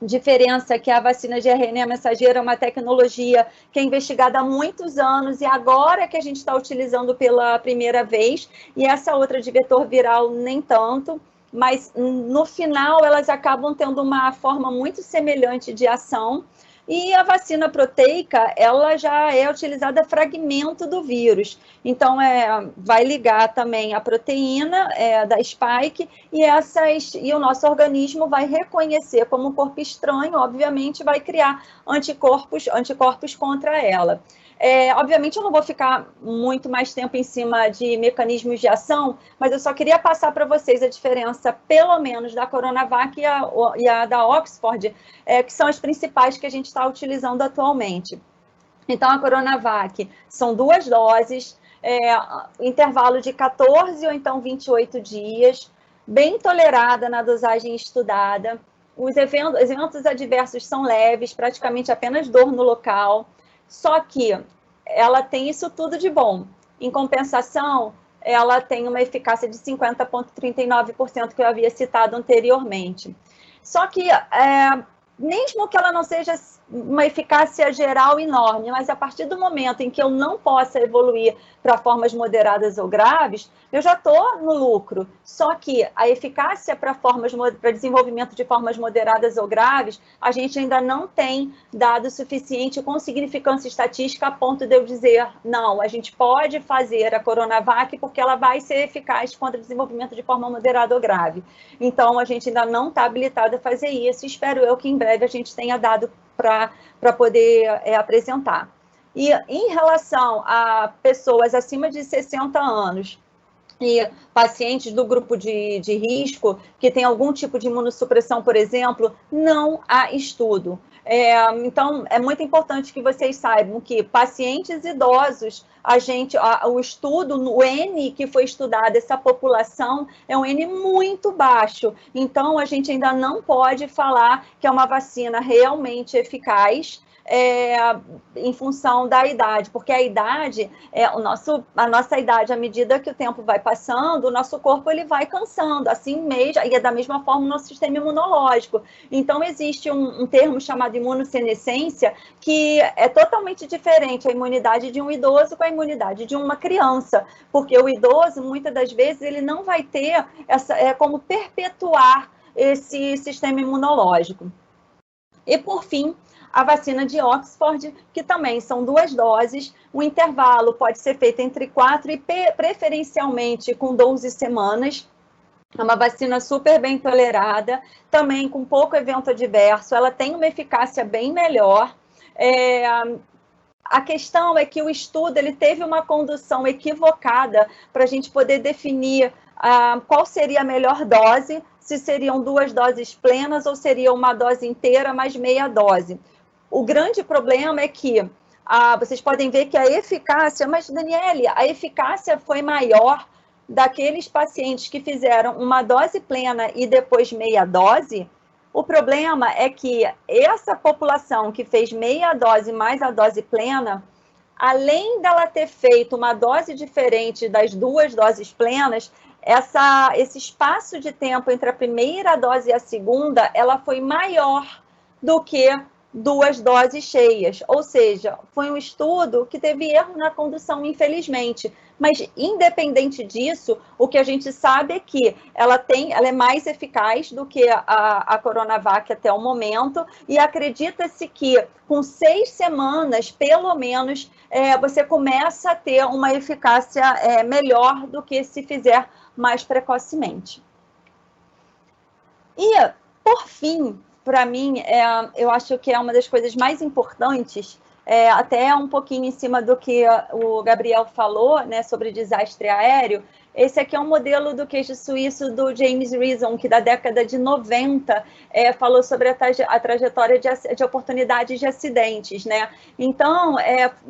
diferença, que a vacina de RNA mensageiro é uma tecnologia que é investigada há muitos anos e agora que a gente está utilizando pela primeira vez, e essa outra de vetor viral nem tanto. mas no final elas acabam tendo uma forma muito semelhante de ação. E a vacina proteica, ela já é utilizada fragmento do vírus. Então, vai ligar também a proteína da spike e o nosso organismo vai reconhecer como um corpo estranho, obviamente, vai criar anticorpos contra ela. Obviamente, eu não vou ficar muito mais tempo em cima de mecanismos de ação, mas eu só queria passar para vocês a diferença, pelo menos, da Coronavac e a da Oxford, que são as principais que a gente está utilizando atualmente. Então, a Coronavac são 2 doses, intervalo de 14 ou então 28 dias, bem tolerada na dosagem estudada. Os eventos adversos são leves, praticamente apenas dor no local. Só que ela tem isso tudo de bom. Em compensação, ela tem uma eficácia de 50,39%, que eu havia citado anteriormente. Só que, mesmo que ela não seja uma eficácia geral enorme, mas a partir do momento em que eu não possa evoluir para formas moderadas ou graves, eu já estou no lucro. Só que a eficácia para desenvolvimento de formas moderadas ou graves, a gente ainda não tem dado suficiente com significância estatística a ponto de eu dizer, não, a gente pode fazer a Coronavac porque ela vai ser eficaz contra o desenvolvimento de forma moderada ou grave. Então, a gente ainda não está habilitado a fazer isso, e espero eu que em breve a gente tenha dado para poder apresentar. E em relação a pessoas acima de 60 anos e pacientes do grupo de risco, que tem algum tipo de imunossupressão, por exemplo, não há estudo. Então, é muito importante que vocês saibam que pacientes idosos, o estudo, o N que foi estudado, essa população, é um N muito baixo. Então, a gente ainda não pode falar que é uma vacina realmente eficaz, em função da idade, porque a idade, a nossa idade, à medida que o tempo vai passando, o nosso corpo ele vai cansando, assim mesmo, e é da mesma forma o nosso sistema imunológico. Então, existe um termo chamado imunossenescência, que é totalmente diferente a imunidade de um idoso com a imunidade de uma criança, porque o idoso, muitas das vezes, ele não vai ter como perpetuar esse sistema imunológico. E, por fim, a vacina de Oxford, que também são 2 doses, o intervalo pode ser feito entre 4 e preferencialmente com 12 semanas. É uma vacina super bem tolerada, também com pouco evento adverso, ela tem uma eficácia bem melhor. A questão é que o estudo ele teve uma condução equivocada para a gente poder definir qual seria a melhor dose, se seriam 2 doses plenas ou seria uma dose inteira mais meia dose. O grande problema é que vocês podem ver que a eficácia, mas Daniele, a eficácia foi maior daqueles pacientes que fizeram uma dose plena e depois meia dose. O problema é que essa população que fez meia dose mais a dose plena, além dela ter feito uma dose diferente das 2 doses plenas, esse espaço de tempo entre a primeira dose e a segunda, ela foi maior do que 2 doses cheias, ou seja, foi um estudo que teve erro na condução, infelizmente, mas independente disso, o que a gente sabe é que ela é mais eficaz do que a Coronavac até o momento, e acredita-se que com 6 semanas, pelo menos, você começa a ter uma eficácia melhor do que se fizer mais precocemente. E, por fim, para mim, eu acho que é uma das coisas mais importantes, até um pouquinho em cima do que o Gabriel falou, né, sobre desastre aéreo. Esse aqui é um modelo do queijo suíço do James Reason, que da década de 90 falou sobre a trajetória de oportunidades de acidentes, né? Então,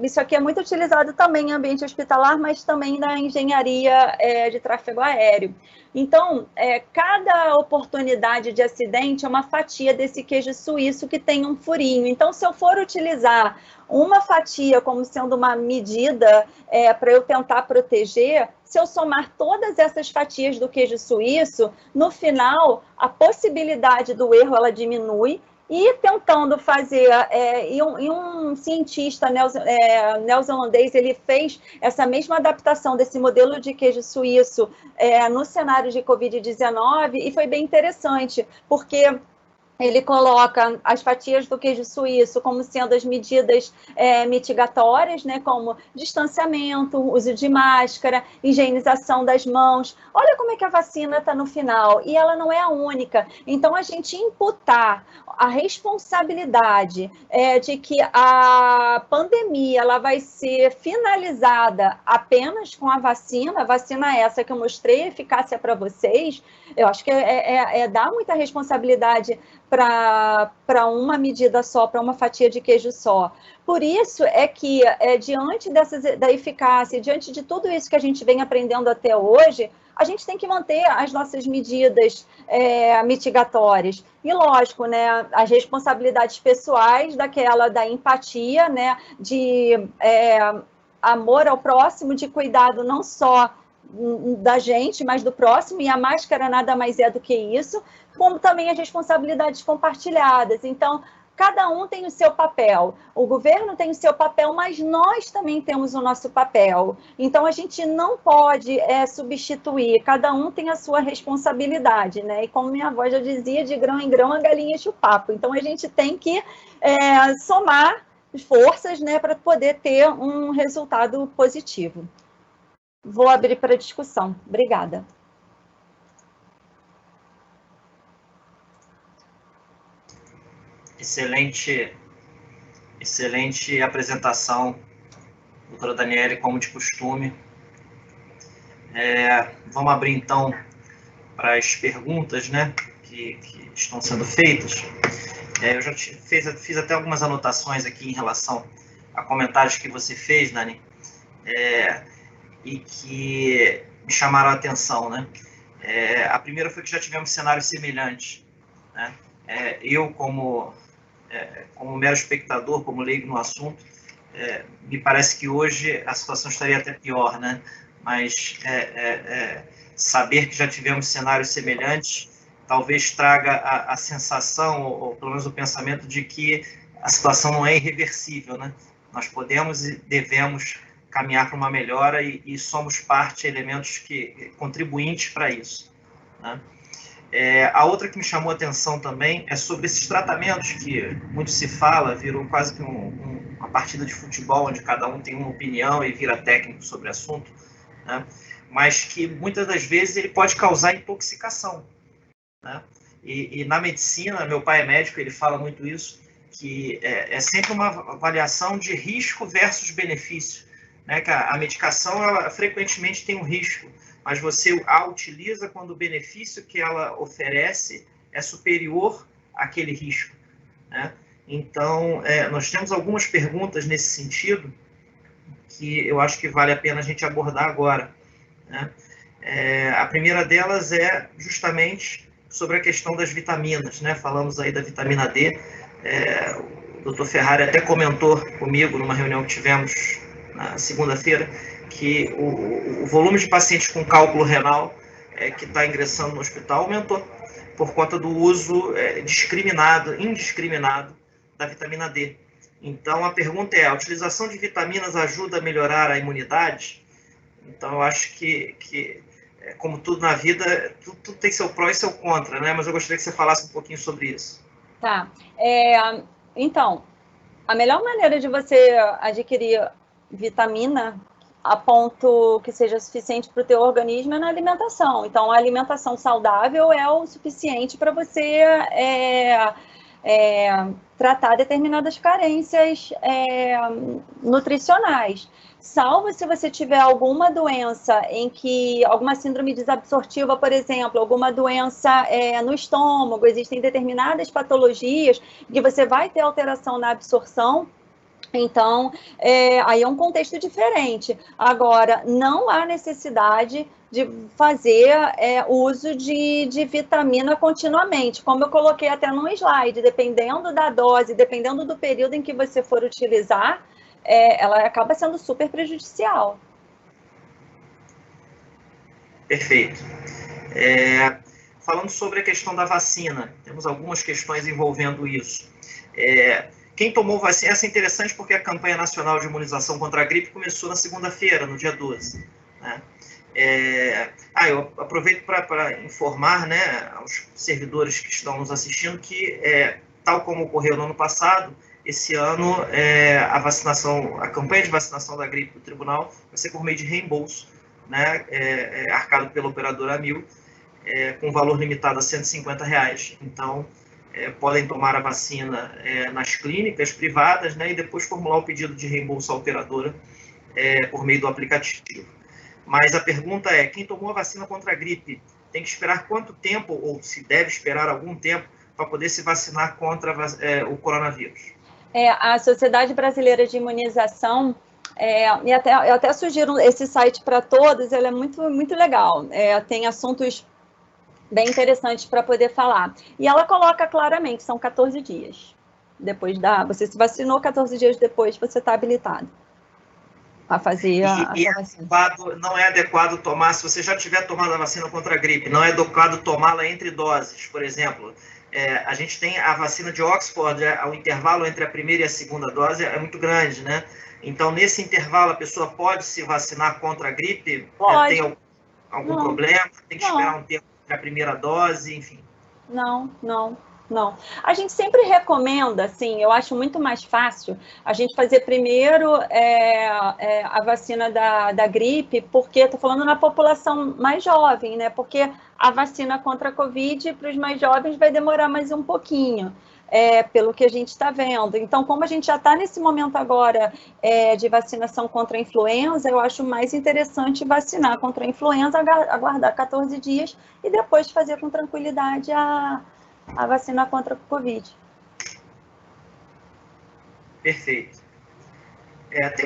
isso aqui é muito utilizado também em ambiente hospitalar, mas também na engenharia de tráfego aéreo. Então, cada oportunidade de acidente é uma fatia desse queijo suíço que tem um furinho. Então, se eu for utilizar uma fatia como sendo uma medida para eu tentar proteger, se eu somar todas essas fatias do queijo suíço, no final, a possibilidade do erro ela diminui e tentando fazer, e um cientista neozelandês, ele fez essa mesma adaptação desse modelo de queijo suíço no cenário de Covid-19, e foi bem interessante, porque ele coloca as fatias do queijo suíço como sendo as medidas mitigatórias, né, como distanciamento, uso de máscara, higienização das mãos. Olha como é que a vacina está no final, e ela não é a única. Então, a gente imputar a responsabilidade de que a pandemia ela vai ser finalizada apenas com a vacina essa que eu mostrei a eficácia para vocês, eu acho que dar muita responsabilidade para uma medida só, para uma fatia de queijo só. Por isso é que, diante da eficácia, diante de tudo isso que a gente vem aprendendo até hoje, a gente tem que manter as nossas medidas mitigatórias. E, lógico, né, as responsabilidades pessoais, da empatia, né, de amor ao próximo, de cuidado não só da gente, mas do próximo, e a máscara nada mais é do que isso, como também as responsabilidades compartilhadas. Então, cada um tem o seu papel, o governo tem o seu papel, mas nós também temos o nosso papel. Então, a gente não pode substituir, cada um tem a sua responsabilidade, né? E como minha avó já dizia, de grão em grão a galinha enche o papo. Então, a gente tem que somar forças, né, para poder ter um resultado positivo. Vou abrir para discussão. Obrigada. Excelente apresentação, doutora Daniele, como de costume. Vamos abrir, então, para as perguntas, né, que estão sendo feitas. Eu já fiz até algumas anotações aqui em relação a comentários que você fez, Dani, e que me chamaram a atenção, né? A primeira foi que já tivemos cenários semelhantes, né? Eu, como mero espectador, como leigo no assunto, me parece que hoje a situação estaria até pior, né? Mas saber que já tivemos cenários semelhantes talvez traga a sensação, ou pelo menos o pensamento, de que a situação não é irreversível, né? Nós podemos e devemos caminhar para uma melhora e somos elementos contribuintes para isso, né? A outra que me chamou a atenção também é sobre esses tratamentos que muito se fala, virou quase que uma partida de futebol, onde cada um tem uma opinião e vira técnico sobre o assunto, né? Mas que muitas das vezes ele pode causar intoxicação, né? E na medicina, meu pai é médico, ele fala muito isso, que é sempre uma avaliação de risco versus benefício, né? Que a medicação, ela frequentemente tem um risco, mas você a utiliza quando o benefício que ela oferece é superior àquele risco, né? Então, nós temos algumas perguntas nesse sentido que eu acho que vale a pena a gente abordar agora, né? A primeira delas é justamente sobre a questão das vitaminas, né? Falamos aí da vitamina D. O Dr. Ferrari até comentou comigo numa reunião que tivemos na segunda-feira que o volume de pacientes com cálculo renal que está ingressando no hospital aumentou por conta do uso indiscriminado da vitamina D. Então, a pergunta é, a utilização de vitaminas ajuda a melhorar a imunidade? Então, eu acho que como tudo na vida, tudo tem seu pró e seu contra, né? Mas eu gostaria que você falasse um pouquinho sobre isso. Tá. Então, a melhor maneira de você adquirir vitamina a ponto que seja suficiente para o teu organismo é na alimentação. Então, a alimentação saudável é o suficiente para você tratar determinadas carências nutricionais. Salvo se você tiver alguma doença alguma síndrome desabsortiva, por exemplo, alguma doença no estômago, existem determinadas patologias que você vai ter alteração na absorção. Então, aí é um contexto diferente. Agora, não há necessidade de fazer uso de vitamina continuamente. Como eu coloquei até no slide, dependendo da dose, dependendo do período em que você for utilizar, ela acaba sendo super prejudicial. Perfeito. falando sobre a questão da vacina. Temos algumas questões envolvendo isso. Quem tomou vacina, essa é interessante porque a campanha nacional de imunização contra a gripe começou na segunda-feira, no dia 12. Né? Eu aproveito para informar, né, aos servidores que estão nos assistindo que, tal como ocorreu no ano passado, esse ano a campanha de vacinação da gripe do tribunal vai ser por meio de reembolso, né, arcado pela operadora Amil, com valor limitado a R$150. Então, podem tomar a vacina nas clínicas privadas, né, e depois formular o pedido de reembolso à operadora por meio do aplicativo. Mas a pergunta é, quem tomou a vacina contra a gripe tem que esperar quanto tempo, ou se deve esperar algum tempo, para poder se vacinar contra o coronavírus? A Sociedade Brasileira de Imunização, eu até sugiro esse site para todos, ele é muito, muito legal, tem assuntos bem interessantes para poder falar. E ela coloca claramente, são 14 dias. Você se vacinou, 14 dias depois você está habilitado a fazer a vacina. Não é adequado tomar, se você já tiver tomado a vacina contra a gripe, não é adequado tomá-la entre doses, por exemplo. A gente tem a vacina de Oxford, o intervalo entre a primeira e a segunda dose é muito grande, né? Então, nesse intervalo, a pessoa pode se vacinar contra a gripe? Pode. Tem algum problema? Tem que esperar um tempo para a primeira dose, enfim? Não. A gente sempre recomenda, assim, eu acho muito mais fácil a gente fazer primeiro a vacina da gripe, porque estou falando na população mais jovem, né? Porque a vacina contra a Covid para os mais jovens vai demorar mais um pouquinho, pelo que a gente está vendo. Então, como a gente já está nesse momento agora de vacinação contra a influenza, eu acho mais interessante vacinar contra a influenza, aguardar 14 dias e depois fazer com tranquilidade a vacina contra a Covid. Perfeito.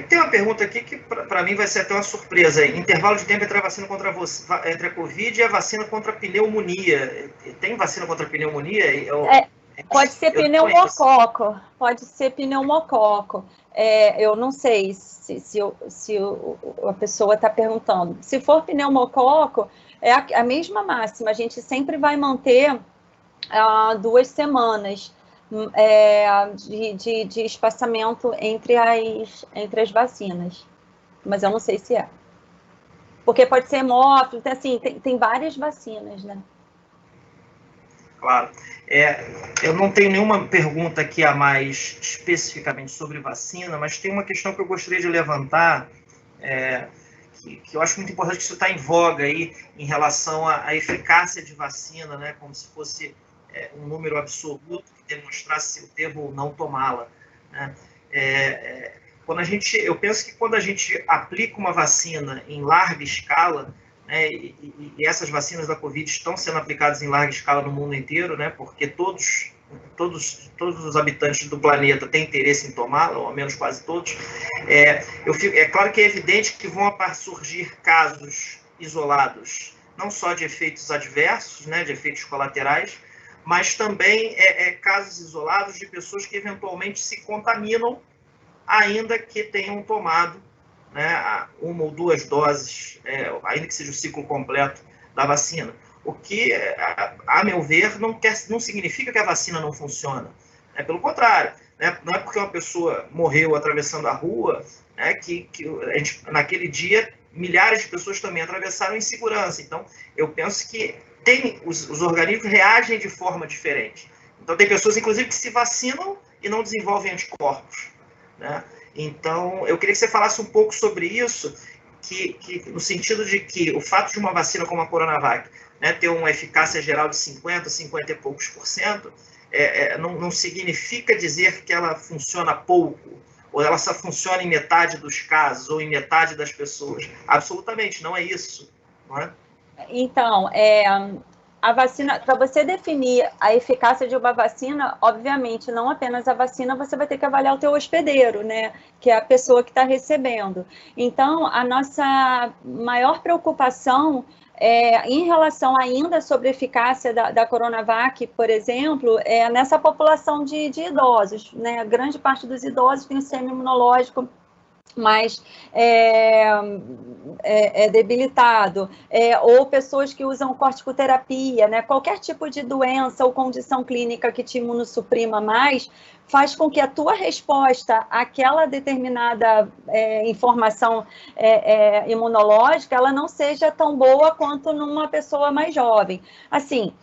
Tem uma pergunta aqui que para mim vai ser até uma surpresa. Intervalo de tempo entre a vacina entre a Covid e a vacina contra a pneumonia. Tem vacina contra a pneumonia? Pode ser pneumococo. Pode ser pneumococo. Eu não sei se a pessoa está perguntando. Se for pneumococo, é a mesma máxima. A gente sempre vai manter 2 semanas de espaçamento entre as vacinas, mas eu não sei se porque pode ser hemófilo, assim, tem várias vacinas, né? Claro. Eu não tenho nenhuma pergunta aqui a mais especificamente sobre vacina, mas tem uma questão que eu gostaria de levantar, que eu acho muito importante, que isso está em voga aí, em relação à eficácia de vacina, né, como se fosse um número absoluto que demonstrasse se eu devo ou não tomá-la. Né? Eu penso que quando a gente aplica uma vacina em larga escala, né, e essas vacinas da Covid estão sendo aplicadas em larga escala no mundo inteiro, né, porque todos os habitantes do planeta têm interesse em tomá-la, ou ao menos quase todos, é claro que é evidente que vão surgir casos isolados, não só de efeitos adversos, né, de efeitos colaterais, mas também casos isolados de pessoas que eventualmente se contaminam, ainda que tenham tomado, né, 1 ou 2 doses, ainda que seja o ciclo completo da vacina. O que, a meu ver, não significa que a vacina não funciona. Pelo contrário, né, não é porque uma pessoa morreu atravessando a rua, né, que naquele dia milhares de pessoas também atravessaram em segurança. Então, eu penso que os organismos reagem de forma diferente. Então, tem pessoas, inclusive, que se vacinam e não desenvolvem anticorpos. Né? Então, eu queria que você falasse um pouco sobre isso, no sentido de que o fato de uma vacina como a Coronavac, né, ter uma eficácia geral de 50 e poucos %, não significa dizer que ela funciona pouco, ou ela só funciona em metade dos casos, ou em metade das pessoas. Absolutamente, não é isso. Não é? Então, a vacina, para você definir a eficácia de uma vacina, obviamente, não apenas a vacina, você vai ter que avaliar o teu hospedeiro, né? Que é a pessoa que está recebendo. Então, a nossa maior preocupação em relação ainda sobre a eficácia da Coronavac, por exemplo, nessa população de idosos, né? Grande parte dos idosos tem um sistema imunológico mais debilitado, ou pessoas que usam corticoterapia, né? Qualquer tipo de doença ou condição clínica que te imunossuprima mais, faz com que a tua resposta àquela determinada informação imunológica, ela não seja tão boa quanto numa pessoa mais jovem. Assim,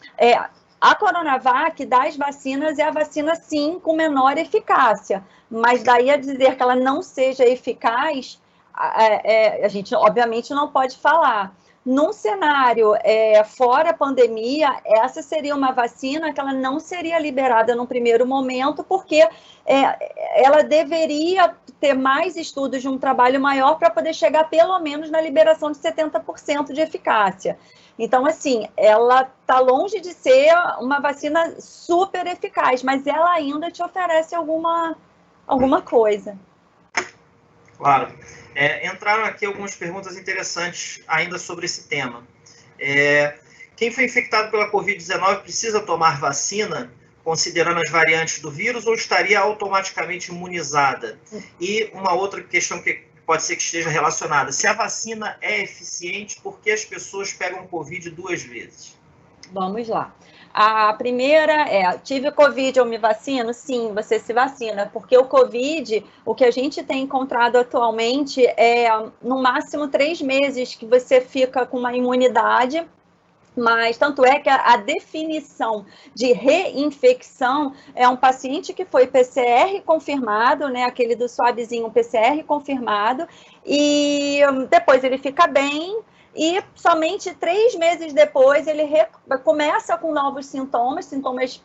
a Coronavac das vacinas é a vacina, sim, com menor eficácia, mas daí a dizer que ela não seja eficaz, a gente obviamente não pode falar. Num cenário fora a pandemia, essa seria uma vacina que ela não seria liberada no primeiro momento, porque ela deveria ter mais estudos de um trabalho maior para poder chegar pelo menos na liberação de 70% de eficácia. Então, assim, ela está longe de ser uma vacina super eficaz, mas ela ainda te oferece alguma coisa. Claro. Entraram aqui algumas perguntas interessantes ainda sobre esse tema. Quem foi infectado pela Covid-19 precisa tomar vacina, considerando as variantes do vírus, ou estaria automaticamente imunizada? E uma outra questão que pode ser que esteja relacionada: se a vacina é eficiente, por que as pessoas pegam Covid 2 vezes? Vamos lá. A primeira tive Covid, eu me vacino? Sim, você se vacina, porque o Covid, o que a gente tem encontrado atualmente é, no máximo, 3 meses que você fica com uma imunidade, mas tanto é que a definição de reinfecção é um paciente que foi PCR confirmado, né, aquele do suavezinho PCR confirmado, e depois ele fica bem, e somente 3 meses depois ele começa com novos sintomas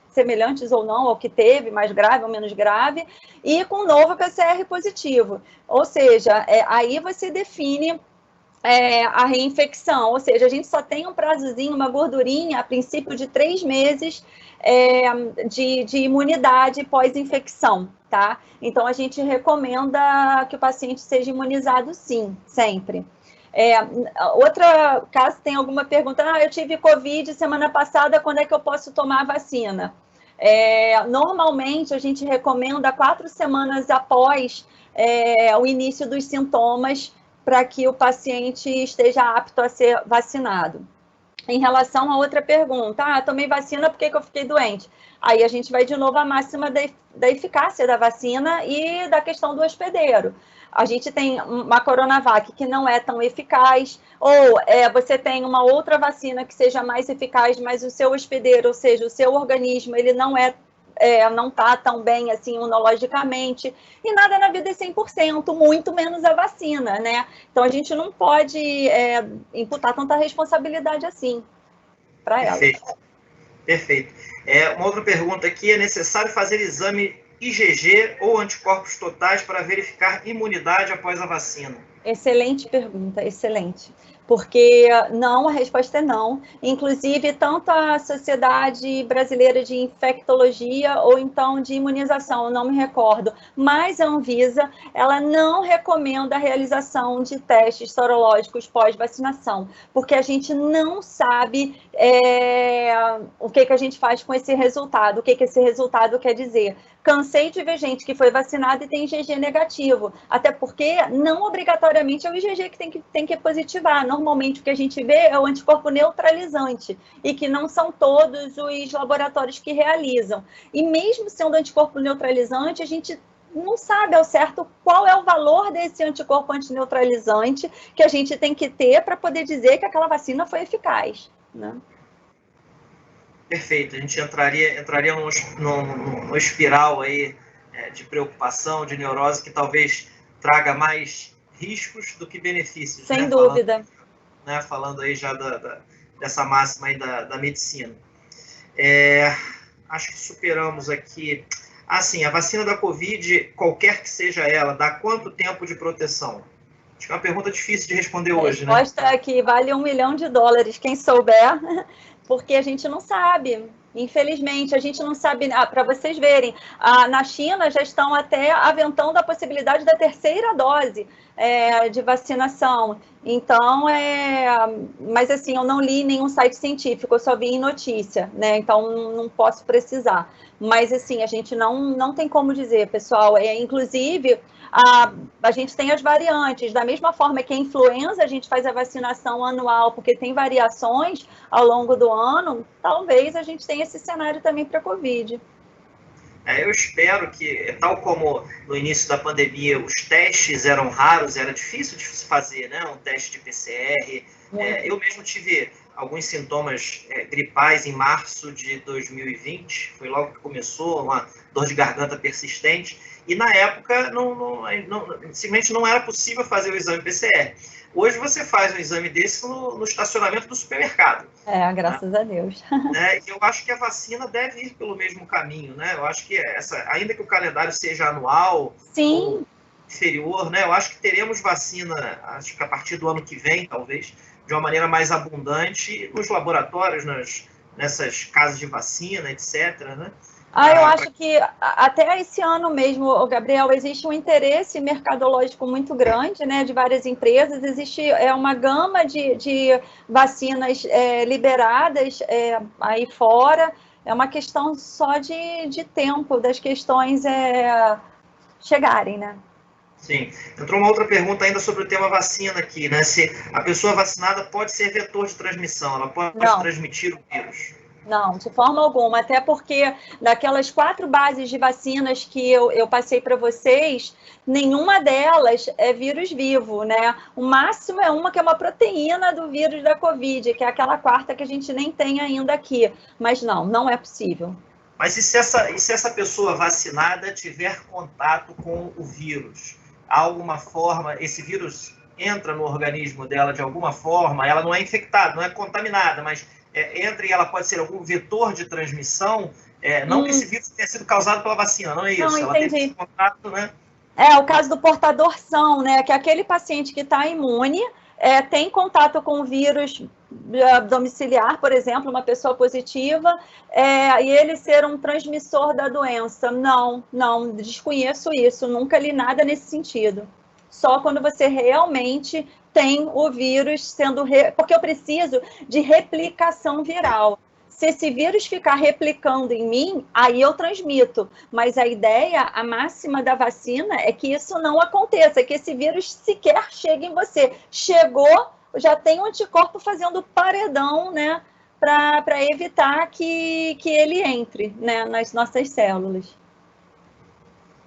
semelhantes ou não ao que teve, mais grave ou menos grave, e com novo PCR positivo. Ou seja, aí você define a reinfecção, ou seja, a gente só tem um prazozinho, uma gordurinha, a princípio de 3 meses de imunidade pós-infecção, tá? Então, a gente recomenda que o paciente seja imunizado, sim, sempre. Outra caso, tem alguma pergunta, eu tive Covid semana passada, quando é que eu posso tomar a vacina? Normalmente, a gente recomenda 4 semanas após o início dos sintomas, para que o paciente esteja apto a ser vacinado. Em relação a outra pergunta, tomei vacina, por que eu fiquei doente? Aí a gente vai de novo à máxima da eficácia da vacina e da questão do hospedeiro. A gente tem uma Coronavac que não é tão eficaz, ou você tem uma outra vacina que seja mais eficaz, mas o seu hospedeiro, ou seja, o seu organismo, ele não está tão bem assim imunologicamente, e nada na vida é 100%, muito menos a vacina, né? Então a gente não pode imputar tanta responsabilidade assim para ela. Perfeito. Uma outra pergunta aqui: é necessário fazer exame IgG ou anticorpos totais para verificar imunidade após a vacina? Excelente pergunta, excelente. Porque não, a resposta é não. Inclusive, tanto a Sociedade Brasileira de Infectologia ou então de Imunização, eu não me recordo, mas a Anvisa, ela não recomenda a realização de testes sorológicos pós-vacinação, porque a gente não sabe o que a gente faz com esse resultado, o que esse resultado quer dizer. Cansei de ver gente que foi vacinada e tem IgG negativo, até porque não obrigatoriamente é o IgG que tem que positivar. Normalmente o que a gente vê é o anticorpo neutralizante, e que não são todos os laboratórios que realizam. E mesmo sendo anticorpo neutralizante, a gente não sabe ao certo qual é o valor desse anticorpo antineutralizante que a gente tem que ter para poder dizer que aquela vacina foi eficaz, né? Perfeito, a gente entraria numa espiral aí de preocupação, de neurose, que talvez traga mais riscos do que benefícios. Sem dúvida. Falando aí já dessa máxima aí da medicina. Acho que superamos aqui. Assim, a vacina da Covid, qualquer que seja ela, dá quanto tempo de proteção? Acho que é uma pergunta difícil de responder hoje, né? A resposta é que vale $1 milhão, quem souber, porque a gente não sabe. Infelizmente, a gente não sabe. Para vocês verem, na China já estão até aventando a possibilidade da 3ª dose de vacinação. Então, mas assim, eu não li nenhum site científico, eu só vi em notícia, né? Então, não posso precisar. Mas assim, a gente não tem como dizer, pessoal. Inclusive, a gente tem as variantes. Da mesma forma que a influenza, a gente faz a vacinação anual, porque tem variações ao longo do ano, talvez a gente tenha esse cenário também para a Covid. Eu espero que, tal como no início da pandemia os testes eram raros, era difícil de se fazer, né? Um teste de PCR. Eu mesmo tive alguns sintomas gripais em março de 2020, foi logo que começou, uma dor de garganta persistente, e na época simplesmente não era possível fazer o exame PCR. Hoje você faz um exame desse no estacionamento do supermercado. Graças a Deus. Eu acho que a vacina deve ir pelo mesmo caminho, né? Eu acho que ainda que o calendário seja anual, sim, ou inferior, né? Eu acho que teremos vacina, acho que a partir do ano que vem, talvez, de uma maneira mais abundante nos laboratórios, nessas casas de vacina, etc., né? Eu acho que até esse ano mesmo, Gabriel, existe um interesse mercadológico muito grande, né, de várias empresas. Existe uma gama de vacinas liberadas aí fora. É uma questão só de tempo das questões chegarem, né? Sim. Entrou uma outra pergunta ainda sobre o tema vacina aqui, né? Se a pessoa vacinada pode ser vetor de transmissão, ela pode transmitir o vírus. Não, de forma alguma, até porque daquelas 4 bases de vacinas que eu passei para vocês, nenhuma delas é vírus vivo, né? O máximo é uma que é uma proteína do vírus da Covid, que é aquela 4ª que a gente nem tem ainda aqui. Mas não é possível. Mas e se essa pessoa vacinada tiver contato com o vírus? Há alguma forma, esse vírus entra no organismo dela de alguma forma, ela não é infectada, não é contaminada, mas entra e ela pode ser algum vetor de transmissão, não que esse vírus tenha sido causado pela vacina, não é isso. Não, ela teve esse contato, né? O caso do portador são, né? Que é aquele paciente que está imune, tem contato com o vírus domiciliar, por exemplo, uma pessoa positiva, e ele ser um transmissor da doença. Não, desconheço isso, nunca li nada nesse sentido. Só quando você realmente tem o vírus sendo... Porque eu preciso de replicação viral. Se esse vírus ficar replicando em mim, aí eu transmito. Mas a ideia, a máxima da vacina é que isso não aconteça, que esse vírus sequer chegue em você. Chegou, já tem um anticorpo fazendo paredão, né, para evitar que ele entre, né, nas nossas células.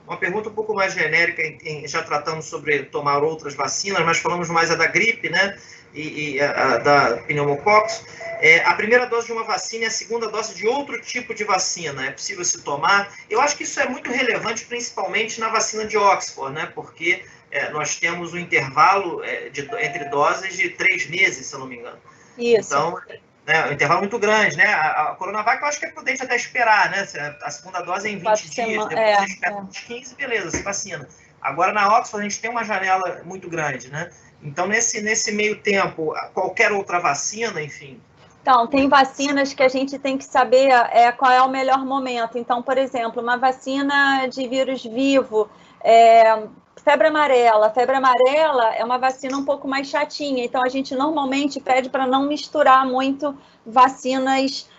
Uma pergunta um pouco mais genérica, já tratamos sobre tomar outras vacinas, mas falamos mais da gripe, né, e da pneumococcus. A primeira dose de uma vacina e a segunda dose de outro tipo de vacina, é possível se tomar? Eu acho que isso é muito relevante, principalmente na vacina de Oxford, né, porque nós temos um intervalo entre doses de 3 meses, se eu não me engano. Isso. Então, um intervalo muito grande, né? A Coronavac eu acho que é prudente até esperar, né? A segunda dose é em 20 dias, depois você espera uns 15, beleza, se vacina. Agora, na Oxford, a gente tem uma janela muito grande, né? Então, nesse meio tempo, qualquer outra vacina, enfim... Então, tem vacinas que a gente tem que saber qual é o melhor momento. Então, por exemplo, uma vacina de vírus vivo... Febre amarela. Febre amarela é uma vacina um pouco mais chatinha, então a gente normalmente pede para não misturar muito vacinas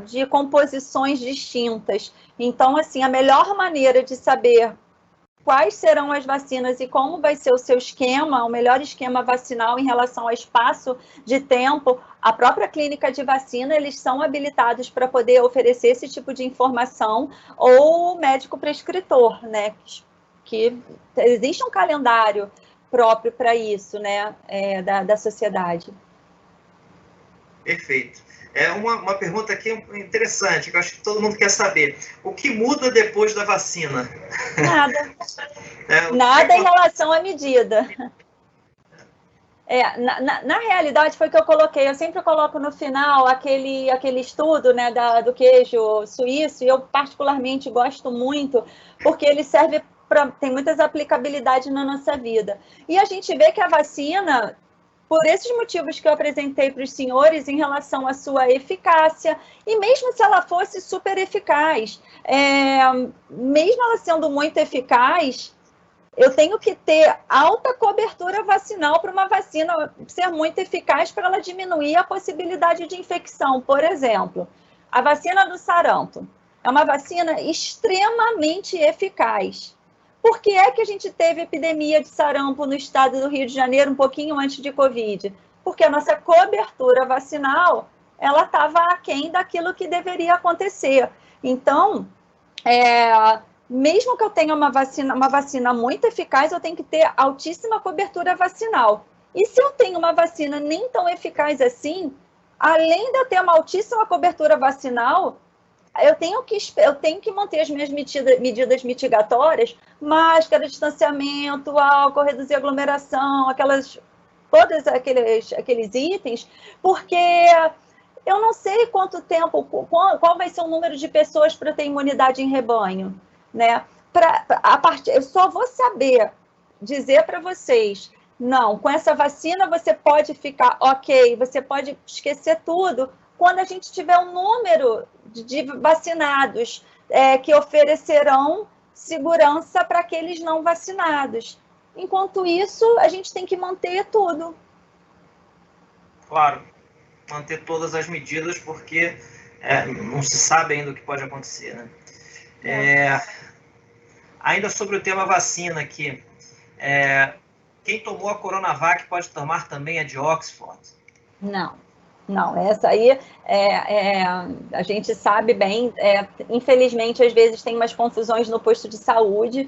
de composições distintas. Então, assim, a melhor maneira de saber quais serão as vacinas e como vai ser o seu esquema, o melhor esquema vacinal em relação ao espaço de tempo, a própria clínica de vacina, eles são habilitados para poder oferecer esse tipo de informação, ou o médico prescritor, né? Que existe um calendário próprio para isso, né, da sociedade. Perfeito. Uma pergunta aqui interessante, que eu acho que todo mundo quer saber. O que muda depois da vacina? Nada. Nada em relação à medida. Na realidade, foi o que eu coloquei. Eu sempre coloco no final aquele estudo, né, do queijo suíço, e eu particularmente gosto muito, porque ele serve... tem muitas aplicabilidades na nossa vida. E a gente vê que a vacina, por esses motivos que eu apresentei para os senhores em relação à sua eficácia, e mesmo se ela fosse super eficaz, mesmo ela sendo muito eficaz, eu tenho que ter alta cobertura vacinal para uma vacina ser muito eficaz, para ela diminuir a possibilidade de infecção. Por exemplo, a vacina do sarampo é uma vacina extremamente eficaz. Por que é que a gente teve epidemia de sarampo no estado do Rio de Janeiro um pouquinho antes de Covid? Porque a nossa cobertura vacinal, ela estava aquém daquilo que deveria acontecer. Então, mesmo que eu tenha uma vacina muito eficaz, eu tenho que ter altíssima cobertura vacinal. E se eu tenho uma vacina nem tão eficaz assim, além de eu ter uma altíssima cobertura vacinal, eu tenho que manter as minhas medidas mitigatórias, máscara, distanciamento, álcool, reduzir aglomeração, todos aqueles itens, porque eu não sei quanto tempo, qual vai ser o número de pessoas para ter imunidade em rebanho, né? Eu só vou saber dizer para vocês, não, com essa vacina você pode ficar ok, você pode esquecer tudo, quando a gente tiver um número de vacinados que oferecerão segurança para aqueles não vacinados. Enquanto isso, a gente tem que manter tudo. Claro, manter todas as medidas, porque não se sabe ainda o que pode acontecer, né? Ainda sobre o tema vacina aqui, quem tomou a Coronavac pode tomar também a de Oxford? Não, essa aí a gente sabe bem, infelizmente, às vezes tem umas confusões no posto de saúde,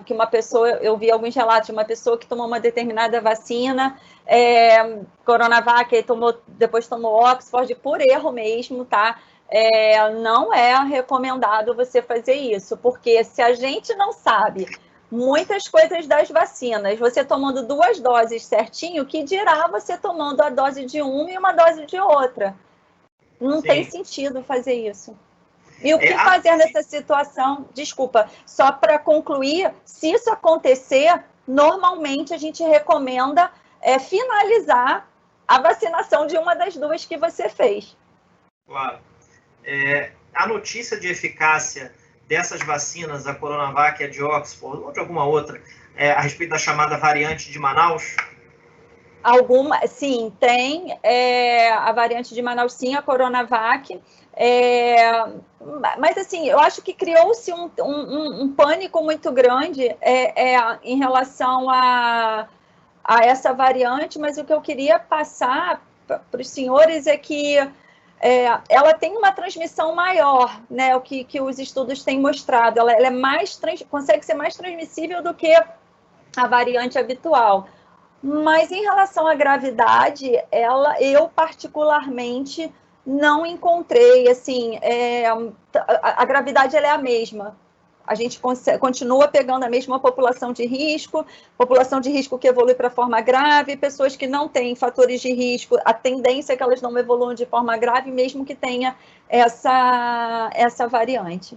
que uma pessoa, eu vi alguns relatos de uma pessoa que tomou uma determinada vacina, Coronavac, depois tomou Oxford, por erro mesmo, tá? Não é recomendado você fazer isso, porque se a gente não sabe muitas coisas das vacinas, você tomando 2 doses certinho, que dirá você tomando a dose de uma e uma dose de outra. Não tem sentido fazer isso. E o que fazer nessa situação? Desculpa, só para concluir, se isso acontecer, normalmente a gente recomenda finalizar a vacinação de uma das 2 que você fez. Claro. A notícia de eficácia dessas vacinas, a Coronavac, a de Oxford, ou de alguma outra, a respeito da chamada variante de Manaus? Sim, tem a variante de Manaus, sim, a Coronavac, mas assim, eu acho que criou-se um pânico muito grande em relação a essa variante, mas o que eu queria passar para os senhores é que ela tem uma transmissão maior, né? O que os estudos têm mostrado. Ela consegue ser mais transmissível do que a variante habitual. Mas em relação à gravidade, eu particularmente não encontrei, assim, a gravidade ela é a mesma. A gente continua pegando a mesma população de risco que evolui para forma grave, pessoas que não têm fatores de risco, a tendência é que elas não evoluam de forma grave, mesmo que tenha essa variante.